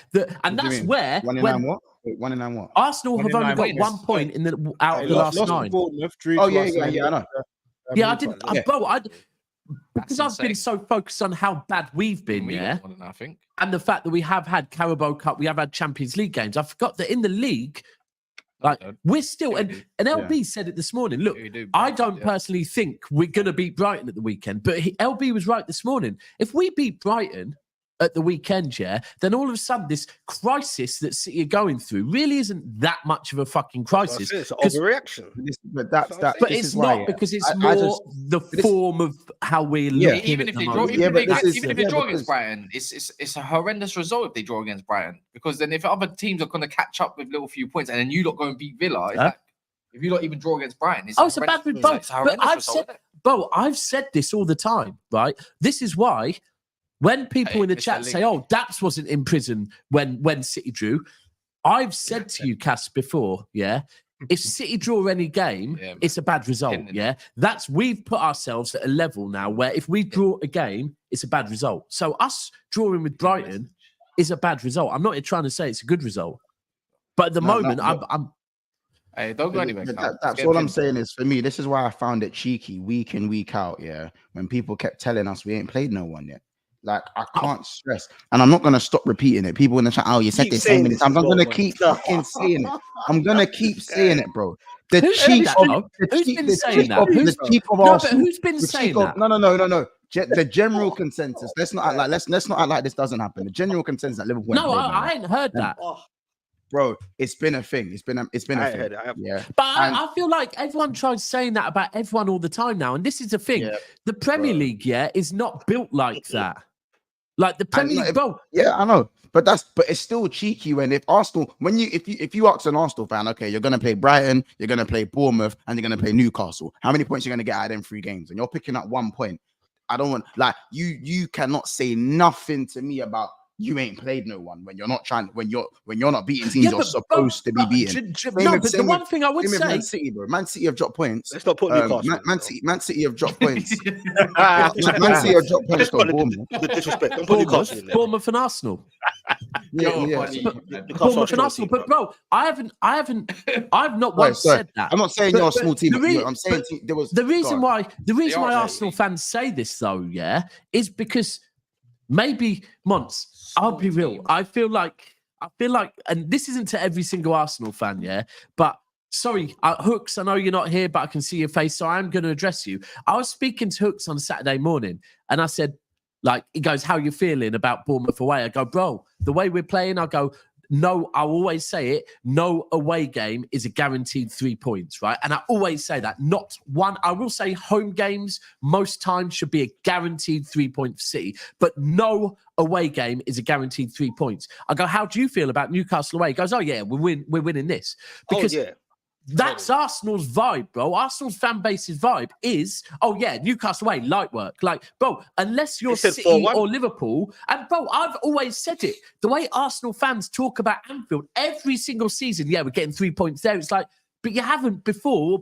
and that's where 1 in 9 what? Wait, 1 in 9 what? Arsenal have only got 1 point in the out of the last 9. Oh yeah, I know. Yeah, I didn't, bro. Because I've been so focused on how bad we've been, I think, and the fact that we have had Carabao Cup, we have had Champions League games. I forgot that in the league. Like we're still, and LB said it this morning. Look, I don't personally think we're going to beat Brighton at the weekend, but LB was right this morning. If we beat Brighton at the weekend, then all of a sudden this crisis that City are going through really isn't that much of a fucking crisis. It's an overreaction. But it's not because it's more the form of how we're looking. Even if they draw, even if they draw against Brighton, it's a horrendous result if they draw against Brighton, because then if other teams are going to catch up with little few points and then you not go and beat Villa, it's like, if you not even draw against Brighton, it's a bad result. But I've said this all the time, right? This is why. When people in the chat say, "Oh, Daps wasn't in prison when City drew," I've said to you, Cass, before, if City draw any game, it's a bad result. We've put ourselves at a level now where if we draw a game, it's a bad result. So us drawing with Brighton is a bad result. I'm not trying to say it's a good result, but at the moment, I'm. Hey, don't go anywhere. That's all I'm saying is, for me, this is why I found it cheeky week in, week out. When people kept telling us we ain't played no one yet. Like, I can't stress, and I'm not gonna stop repeating it. People in the chat, oh, you said this so many times. I'm gonna keep fucking saying it. I'm gonna keep saying it, bro. Who's been saying that? Who's been saying that? No. The general consensus. Let's not act like this doesn't happen. The general consensus that Liverpool. No, I ain't heard that. Bro, it's been a thing. It's been a thing. Yeah. But I feel like everyone tries saying that about everyone all the time now. And this is the thing. The Premier League, is not built like that. Like the Premier League, bro. Yeah, I know. But it's still cheeky when if Arsenal, if you ask an Arsenal fan, okay, you're gonna play Brighton, you're gonna play Bournemouth, and you're gonna play Newcastle. How many points you're gonna get out of them 3 games? And you're picking up 1 point. I don't want you cannot say nothing to me about you ain't played no one when you're not beating teams you're supposed to be beating. But the one thing I would say, Man City, bro. Man City have dropped points. Let's not put Newcastle. Man City have dropped points. Man City have dropped points. The disrespect. Don't put Newcastle in there. Bournemouth and Arsenal. Bournemouth and Arsenal. But bro, I've not once said that. I'm not saying you're a small team. I'm saying there was the reason why Arsenal fans say this though, is because maybe Mons. I'll be real. I feel like, and this isn't to every single Arsenal fan, but sorry, Hooks, I know you're not here, but I can see your face, so I'm going to address you. I was speaking to Hooks on Saturday morning, and I said, he goes, how you feeling about Bournemouth away? I go, bro, the way we're playing, I go, no, I'll always say it, no away game is a guaranteed 3 points, right? And I always say that. Not one. I will say home games most times should be a guaranteed 3 point for City, but no away game is a guaranteed 3 points. I go, how do you feel about Newcastle away? He goes, oh yeah, we're winning this. Because that's Arsenal's vibe, bro. Arsenal's fan base's vibe is, oh yeah, Newcastle away, light work. Like, bro, unless you're City or Liverpool, and bro, I've always said it. The way Arsenal fans talk about Anfield every single season, we're getting 3 points there. It's like, but you haven't before.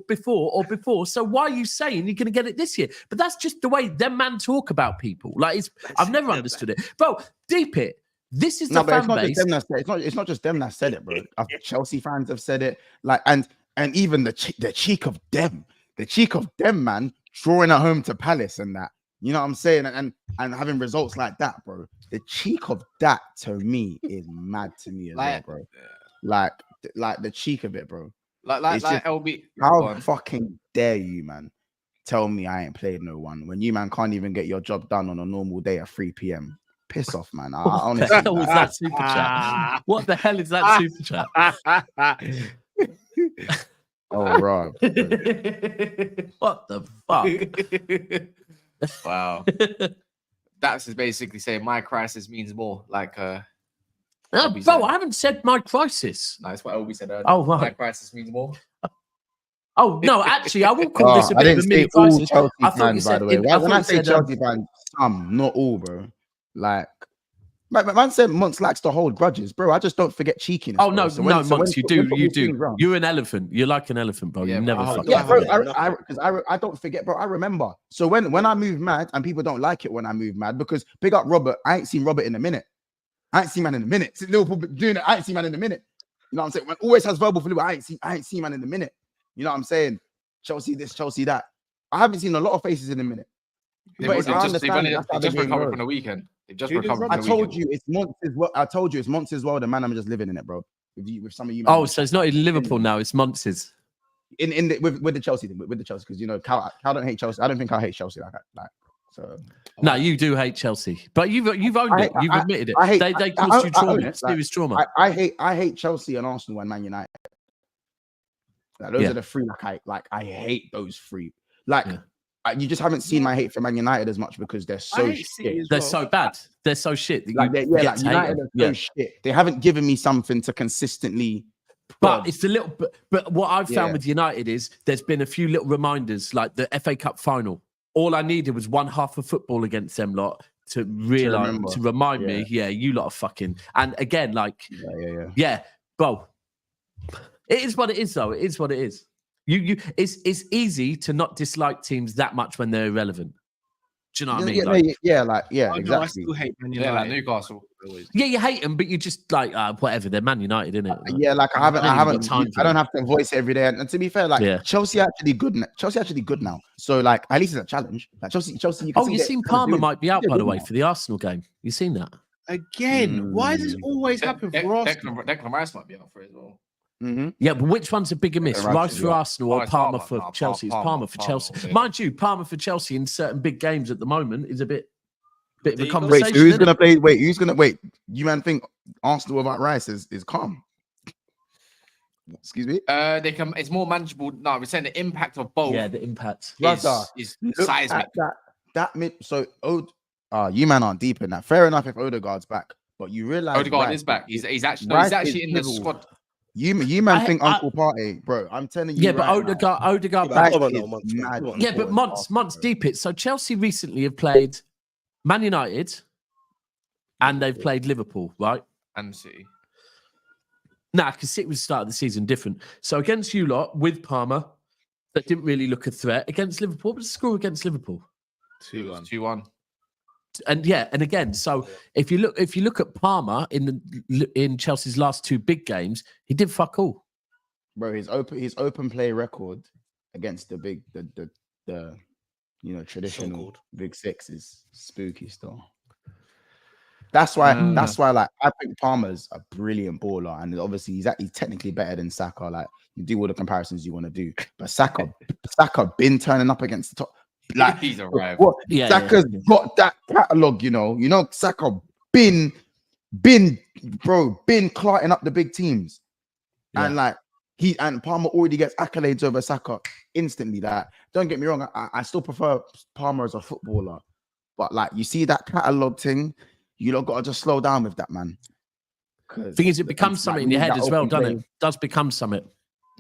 So why are you saying you're going to get it this year? But that's just the way them man talk about people. Like, I've never understood it, bro. Deep it. This is the fan base. It's not just them that said it, bro. Chelsea fans have said it. Like, and even the cheek of them, man, drawing at home to Palace and that. You know what I'm saying? And having results like that, bro. The cheek of that to me is mad to me as well, bro. Like the cheek of it, bro. Like LB. How fucking dare you, man? Tell me I ain't played no one when you, man, can't even get your job done on a normal day at 3 p.m. Piss off, man. What the hell was that super chat? What the hell is that super chat? Oh, Rob. What the fuck? Wow. That's basically saying my crisis means more. Like, bro, I haven't said my crisis. No, that's what Obi said earlier. Oh, right. My crisis means more. Oh, no, actually, I will call this a bit of a mini crisis. I thought you said, by the way. When I say Chelsea fans, some, not all, bro. Like, Man said Monts likes to hold grudges, bro. I just don't forget cheekiness. Oh no, so Monts, you do. You're an elephant. You're like an elephant, bro. Yeah, you never bro, fucking bro. Because I don't forget, bro. I remember. So when I move mad, and people don't like it when I move mad, because big up Robert. I ain't seen Robert in a minute. I ain't seen man in a minute. Since Liverpool doing it, I ain't seen man in a minute. You know what I'm saying? When always has verbal for Liverpool, I ain't seen man in a minute. You know what I'm saying? Chelsea this, Chelsea that. I haven't seen a lot of faces in a minute. They just recovered from the weekend. They've just recovered. I told you it's Monts as well. I told you it's Monts as well. The man, I'm just living in it, bro. With some of you. Oh, so it's not in Liverpool now. It's Monts's. With the Chelsea because you know Cal don't hate Chelsea. I don't think I hate Chelsea like that. So no, you do hate Chelsea, but you've owned it. You've admitted it. They caused you trauma, serious trauma. I hate Chelsea and Arsenal and Man United. Like, those are the three. I hate those three. You just haven't seen my hate for Man United as much because they're so shit. They're so bad. They're so shit. United are so shit. They haven't given me something to consistently. But it's a little. But what I've found with United is there's been a few little reminders, like the FA Cup final. All I needed was one half of football against them lot to realize, to remind me, you lot are fucking. And again, bro, it is what it is, though. It is what it is. It's easy to not dislike teams that much when they're irrelevant. Do you know what I mean? Exactly. I still hate Man United. Like Newcastle. Yeah, you hate them, but you just like whatever. They're Man United, innit? I don't have to voice it every day. And to be fair, Chelsea actually good. Chelsea actually good now. So at least it's a challenge. Like Chelsea. You can you've seen Palmer might be out by the way for the Arsenal game. You seen that? Again, why does this always happen for Arsenal? Declan Rice might be out for it as well. Mm-hmm. Yeah, but which one's a bigger miss? Rice for Arsenal or Palmer for Chelsea? It's Palmer for Chelsea. Mind you, Palmer for Chelsea in certain big games at the moment is a bit of a conversation. Wait, so who's gonna play? Who's gonna wait? You man think Arsenal without Rice is calm? Excuse me. They can. It's more manageable. No, we're saying the impact of both. Yeah, the impact is seismic. You man aren't deep in that. Fair enough if Odegaard's back, but you realize Odegaard is back. He's actually in the squad. You man think Uncle Party, bro. I'm telling you. Yeah, but Odegaard back. Yeah, but months deep it. So Chelsea recently have played Man United and they've played Liverpool, right? And City. Nah, because City was the start of the season different. So against you lot with Palmer, that didn't really look a threat. Against Liverpool, what was the score against Liverpool? 2-1. And again, so if you look at Palmer in Chelsea's last two big games, he did fuck all. Bro, his open play record against the traditional big six is spooky still. That's why I think Palmer's a brilliant baller, and obviously he's technically better than Saka. Like, you do all the comparisons you want to do, but Saka been turning up against the top. Like, he's arrived. Saka's got that catalog, you know. Saka been clarting up the big teams, and Palmer already gets accolades over Saka instantly. That, don't get me wrong, I still prefer Palmer as a footballer, but you see that catalog thing, you lot gotta just slow down with that, man. Thing is, it becomes something in your head as well, doesn't it? It does become something.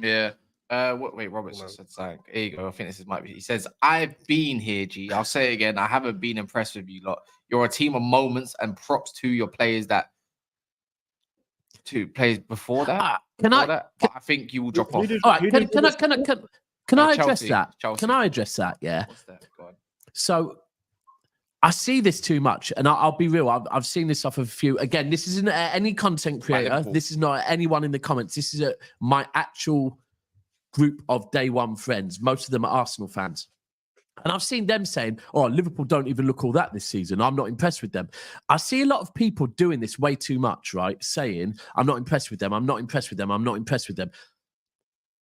Yeah. Wait, Robert said something. Here you go. I think this might be. He says, "I've been here, G. I'll say it again. I haven't been impressed with you lot. You're a team of moments, and props to your players before that. But I think you will drop off. All right. Can I address that? Chelsea. Can I address that? Yeah. What's that? Go on. So I see this too much, and I'll be real. I've seen this off of a few. Again, this isn't any content creator. This is not anyone in the comments. This is my actual group of day one friends. Most of them are Arsenal fans. And I've seen them saying, Liverpool don't even look all that this season. I'm not impressed with them. I see a lot of people doing this way too much, right? Saying, I'm not impressed with them. I'm not impressed with them. I'm not impressed with them.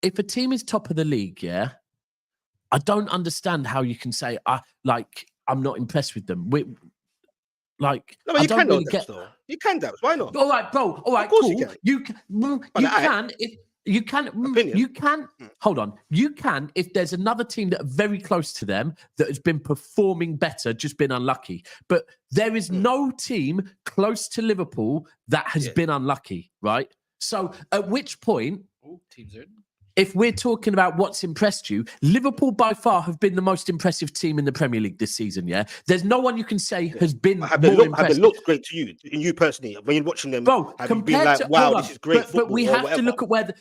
If a team is top of the league, I don't understand how you can say, I'm not impressed with them. No, but you can really get. You can, Dabs. Why not? All right, bro. All right, of course cool. You can. You can. Hold on. You can if there's another team that are very close to them that has been performing better, just been unlucky. But there is no team close to Liverpool that has been unlucky, right? So at which point, teams are in. if we're talking about what's impressed you, Liverpool by far have been the most impressive team in the Premier League this season. Yeah, there's no one you can say has been more impressive. Have they looked great to you, personally, when you're watching them? Bro, have you been like, wow, this is great football? But we have to look at where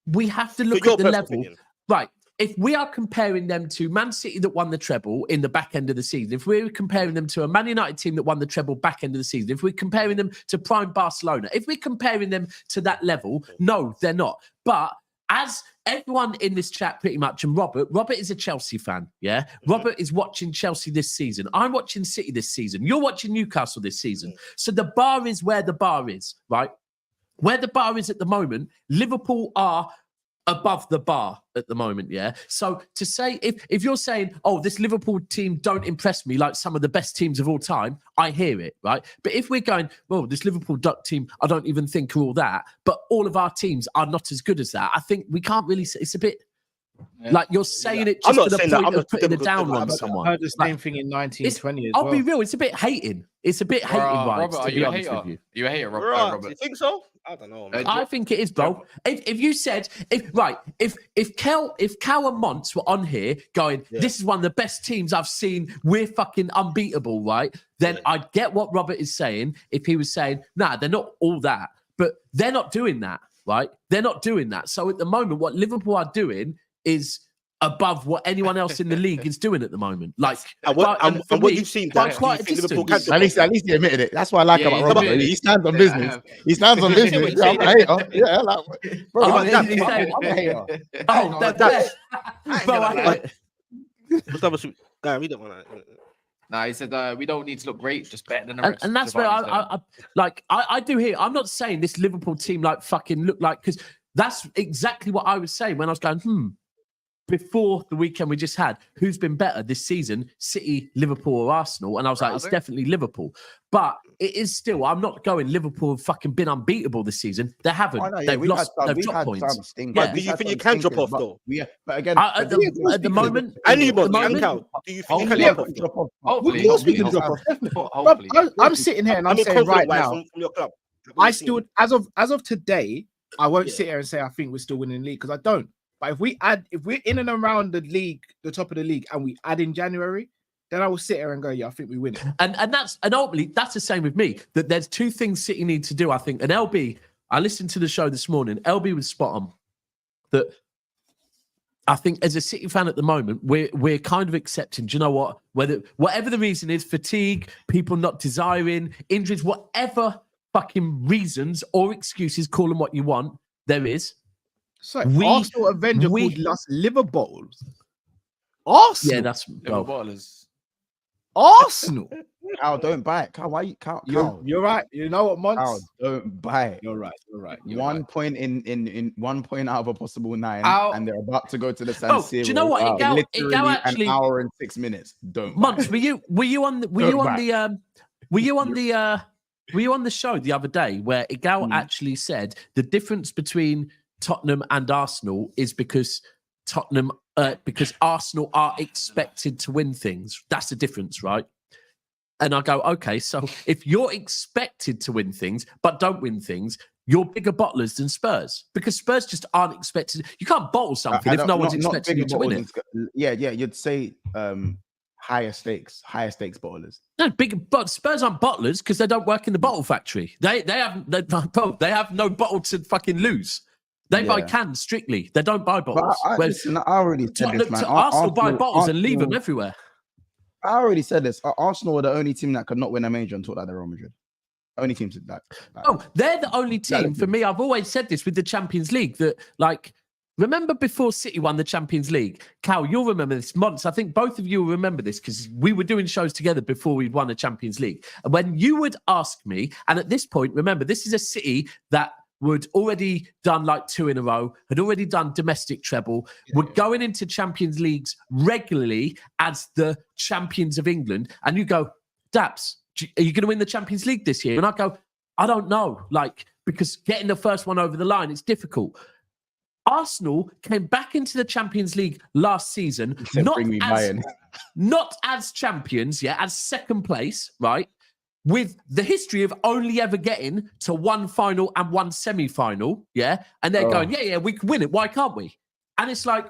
we have to look at the level, right? If we are comparing them to Man City that won the treble in the back end of the season, if we're comparing them to a Man United team that won the treble back end of the season, if we're comparing them to prime Barcelona, if we're comparing them to that level, no, they're not. But as everyone in this chat pretty much, and Robert is a Chelsea fan, yeah? Robert is watching Chelsea this season. I'm watching City this season. You're watching Newcastle this season. So the bar is where the bar is, right? Where the bar is at the moment, Liverpool are above the bar at the moment, yeah? So to say, if you're saying, oh, this Liverpool team don't impress me like some of the best teams of all time, I hear it, right? But if we're going, well, this Liverpool Duck team, I don't even think are all that, but all of our teams are not as good as that, I think we can't really say, it's a bit... Like you're saying it just for the point of putting it down on someone. I heard the same thing in 1920 as well. I'll be real, it's a bit hating. It's a bit hating vibes. Robert, are you a hater? You a hater, Robert? Do you think so? I don't know, man. I think it is, bro. If you said, if Cal and Monts were on here going, this is one of the best teams I've seen, we're fucking unbeatable, right? Then I'd get what Robert is saying if he was saying, nah, they're not all that. But they're not doing that, right? They're not doing that. So at the moment, what Liverpool are doing is above what anyone else in the league is doing at the moment. Like, and what you've seen, Dan, Liverpool can at least he admitted it. That's what I like about Robert. He stands on business. He stands on business. Yeah, I'm a hater. Yeah, like, bro, I'm a hater. Oh, that's we don't want to. Nah, he said we don't need to look great, just better than the rest. And that's where I do hear. I'm not saying this Liverpool team like fucking look like, because that's exactly what I was saying when I was going, before the weekend we just had, who's been better this season, City, Liverpool or Arsenal? And I was like, it's definitely Liverpool. But it is still, I'm not going Liverpool have fucking been unbeatable this season. They haven't. They've lost, they've dropped points. But do you think you can drop off though? Yeah, but again, at the moment, do you think you can drop off? Hopefully. I'm sitting here and I'm saying right now, from your club, I still, as of today, I won't sit here and say I think we're still winning the league, because I don't. But if we're in and around the league, the top of the league, and we add in January, then I will sit here and go, yeah, I think we win it. And ultimately that's the same with me. That there's two things City need to do, I think. And LB, I listened to the show this morning. LB was spot on. That I think as a City fan at the moment, we're kind of accepting. Do you know what? Whatever the reason is, fatigue, people not desiring, injuries, whatever fucking reasons or excuses, call them what you want, there is. So Arsenal Avenger called Las Liverpool. Arsenal. Yeah, that's Arsenal. Cal, don't buy it. Cal, why you Cal? You're right. You know what, Monts? Cal, don't buy it. You're right. Point in 1 point out of a possible 9, and they're about to go to the San Siro. Do you know what? It actually an hour and 6 minutes. Don't. Monts, were you on the show the other day where Igal actually said the difference between Tottenham and Arsenal is because Arsenal are expected to win things. That's the difference, right? And I go, okay, so if you're expected to win things but don't win things, you're bigger bottlers than Spurs, because Spurs just aren't expected. You can't bottle something if no one's expecting you to win it. Yeah, you'd say higher stakes bottlers. No, but Spurs aren't bottlers because they don't work in the bottle factory. They have no bottle to fucking lose. They buy cans strictly. They don't buy bottles. I already said this, man. Arsenal buy bottles and leave them everywhere. I already said this. Arsenal were the only team that could not win a major until like the Real Madrid. Only team to that. Oh, they're the only team for me. I've always said this with the Champions League that, like, remember before City won the Champions League? Cal, you'll remember this. Months, I think both of you will remember this because we were doing shows together before we'd won the Champions League. And when you would ask me, and at this point, remember, this is a City that would already done like 2 in a row, had already done domestic treble, were going into Champions Leagues regularly as the champions of England. And you go, Daps, are you going to win the Champions League this year? And I go, I don't know, like, because getting the first one over the line, it's difficult. Arsenal came back into the Champions League last season, not as champions, as second place, right? with the history of only ever getting to one final and one semi-final, yeah? And they're going, yeah, we can win it. Why can't we? And it's like,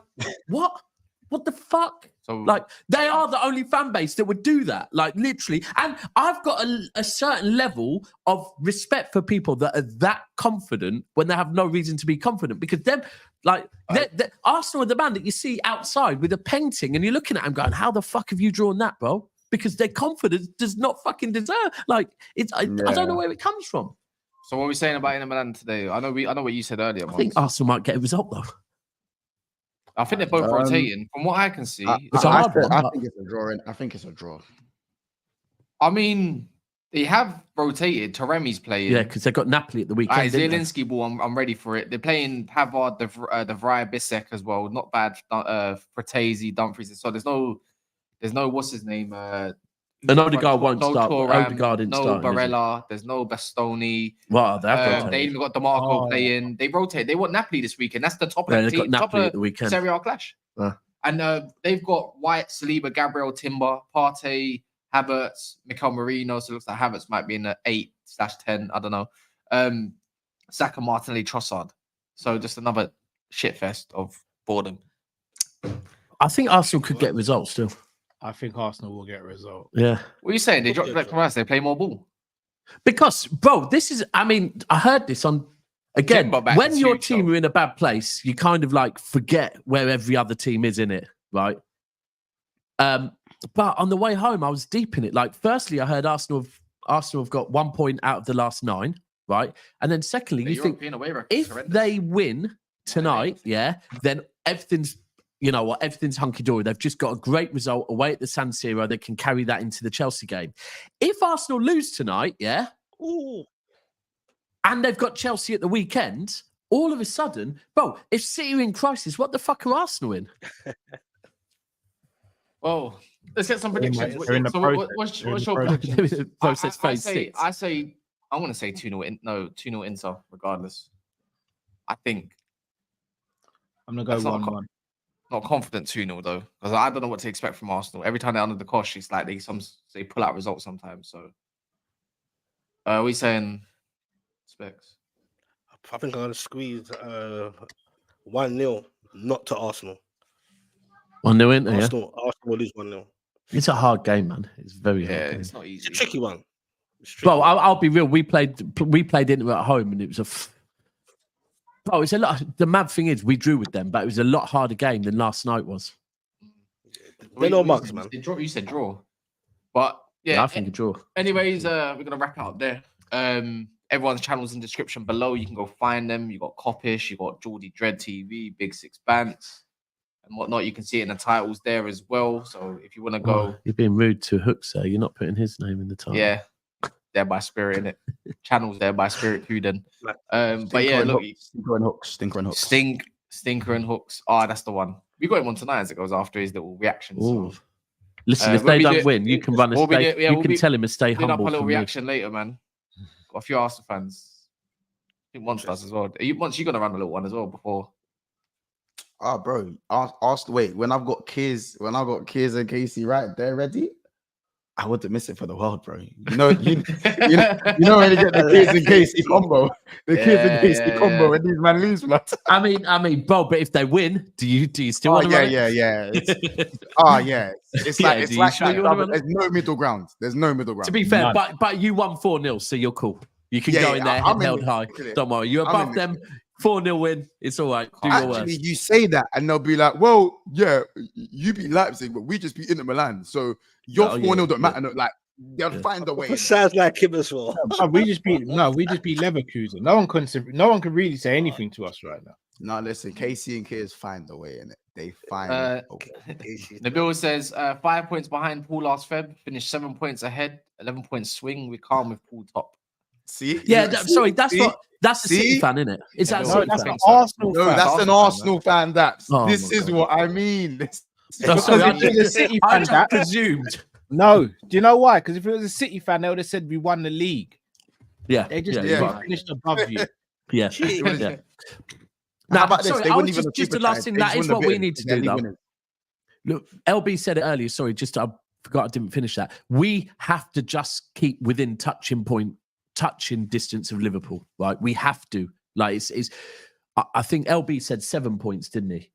what? What the fuck? So, like, they are the only fan base that would do that, like, literally. And I've got a certain level of respect for people that are that confident when they have no reason to be confident, because them, like, Arsenal are the man that you see outside with a painting and you're looking at them going, how the fuck have you drawn that, bro? Because their confidence does not fucking deserve. Like, I don't know where it comes from. So what are we saying about Inter Milan today? I know what you said earlier. I think Arsenal might get a result though. I think they're both rotating. From what I can see, I think it's a draw. I think it's a draw. I mean, they have rotated. Taremi's playing. Yeah, because they got Napoli at the weekend. Zielinski ball. I'm ready for it. They're playing Pavard, the Vrij Bisek as well. Not bad. Fratesi, Dumfries. So there's no what's his name. And Odegaard won't start. Odegaard didn't start. No Barella. There's no Bastoni. Wow, they even got DeMarco playing. They rotate. They want Napoli this weekend. That's the top of the team. Top of the weekend. Serie A clash. And they've got White, Saliba, Gabriel, Timber, Partey, Havertz, Mikel Merino. So it looks like Havertz might be in the 8/10. I don't know. Saka, Martinelli, Trossard. So just another shitfest of boredom. I think Arsenal could get results still. I think Arsenal will get a result. Yeah. What are you saying? They dropped back from us. They play more ball. Because, bro, this is, I mean, I heard this on, again, when your team are in a bad place, you kind of like forget where every other team is in it, right? But on the way home, I was deep in it. Like, firstly, I heard Arsenal have got 1 point out of the last 9, right? And then secondly, you think if they win tonight, then everything's, you know what, everything's hunky-dory. They've just got a great result away at the San Siro. They can carry that into the Chelsea game. If Arsenal lose tonight, and they've got Chelsea at the weekend, all of a sudden, bro, if City are in crisis, what the fuck are Arsenal in? Well, let's get some predictions. What's your prediction? I want to say 2-0 Inter, regardless. I think. I'm going to go 1-1. Not confident 2-0 though, because I don't know what to expect from Arsenal. Every time they're under the cosh, it's like they pull out results sometimes. So, are we saying specs? I think I'm gonna squeeze 1-0, not to Arsenal. 1-0 Inter, Arsenal will lose 1-0. It's a hard game, man. It's very hard. It's not easy. It's a tricky one. Bro, I'll be real. We played Inter at home, and it was Oh, it's a lot. The mad thing is, we drew with them, but it was a lot harder game than last night was. They're no mugs, man. You said draw, but I think a draw. Anyways, we're gonna wrap it up there. Everyone's channels in the description below. You can go find them. You got Coppish, you got Geordie Dread TV, Big Six Bants, and whatnot. You can see it in the titles there as well. So if you want to go, you're being rude to Hooks there. You're not putting his name in the title. Yeah. There by Spirit in it. Channels there by Spirit Huden. But yeah, look, Stinker and Hooks. Stinker and Hooks. That's the one. We got him on tonight as it goes after his little reactions. So. Listen, if they don't win, you can run a stay. You can tell him to stay humble. Up a little reaction later, man. Got a few Arsenal fans. I think Monster does as well. Once you're gonna run a little one as well before. Bro. Wait, when I've got Kiz and Casey right there ready, I wouldn't miss it for the world, bro. You know when you get the Kids and Casey combo, combo, and these man lose, man. I mean, bro. But if they win, do you still want to? Yeah. It's like there's no middle ground. There's no middle ground. To be fair, but you won 4-0, so you're cool. You can go in there head held high. Don't worry, you're above them. 4-0 win. It's all right. Do your worst. Actually, you say that, and they'll be like, "Well, yeah, you beat Leipzig, but we just beat Inter Milan, so your 4-0 don't matter." No, like they'll find a way. Sounds like him as well. We just beat Leverkusen. No one can really say anything to us right now. No, listen, Casey and Kids find a way in it. They find a way. Nabil says 5 points behind Paul last Feb, finished 7 points ahead, 11 points swing. We calm with Paul top. See? That's a City fan, isn't it? Is that that's an Arsenal fan? No, that's an Arsenal fan. This is what I mean. I just presumed. No, do you know why? Because if it was a City fan, they would have said we won the league. Yeah, they just finished above you. Yeah. Now, just the last thing. That is what we need to do, though. Look, LB said it earlier. Sorry, just forgot I didn't finish that. We have to just keep within touching distance of Liverpool. Right, we have to. Like I think LB said 7 points, didn't he?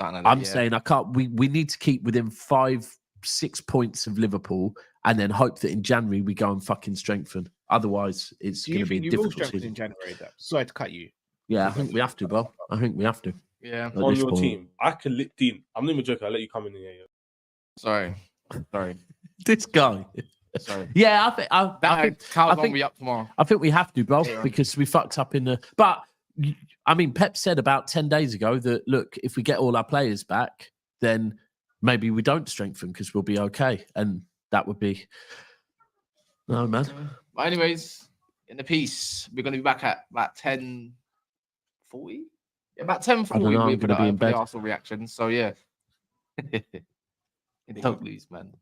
I'm saying I can't. We need to keep within 5-6 points of Liverpool, and then hope that in January we go and fucking strengthen. Otherwise, it's going to be difficult in January. Though? Sorry to cut you. Yeah, I think we have to, bro. I think we have to. Yeah. On your team, I can let Dean. I'm not even joking. I'll let you come in here. Sorry. This guy. Sorry. Yeah, I think we up tomorrow. I think we have to, bro, because we fucked up in the. But I mean, Pep said about 10 days ago that look, if we get all our players back, then maybe we don't strengthen because we'll be okay, and that would be. No, man. But anyways, in the piece, we're going to be back at about 10:40. Yeah, about 10:40. We're going to be in bed. Arsenal reaction. So yeah, don't lose, man.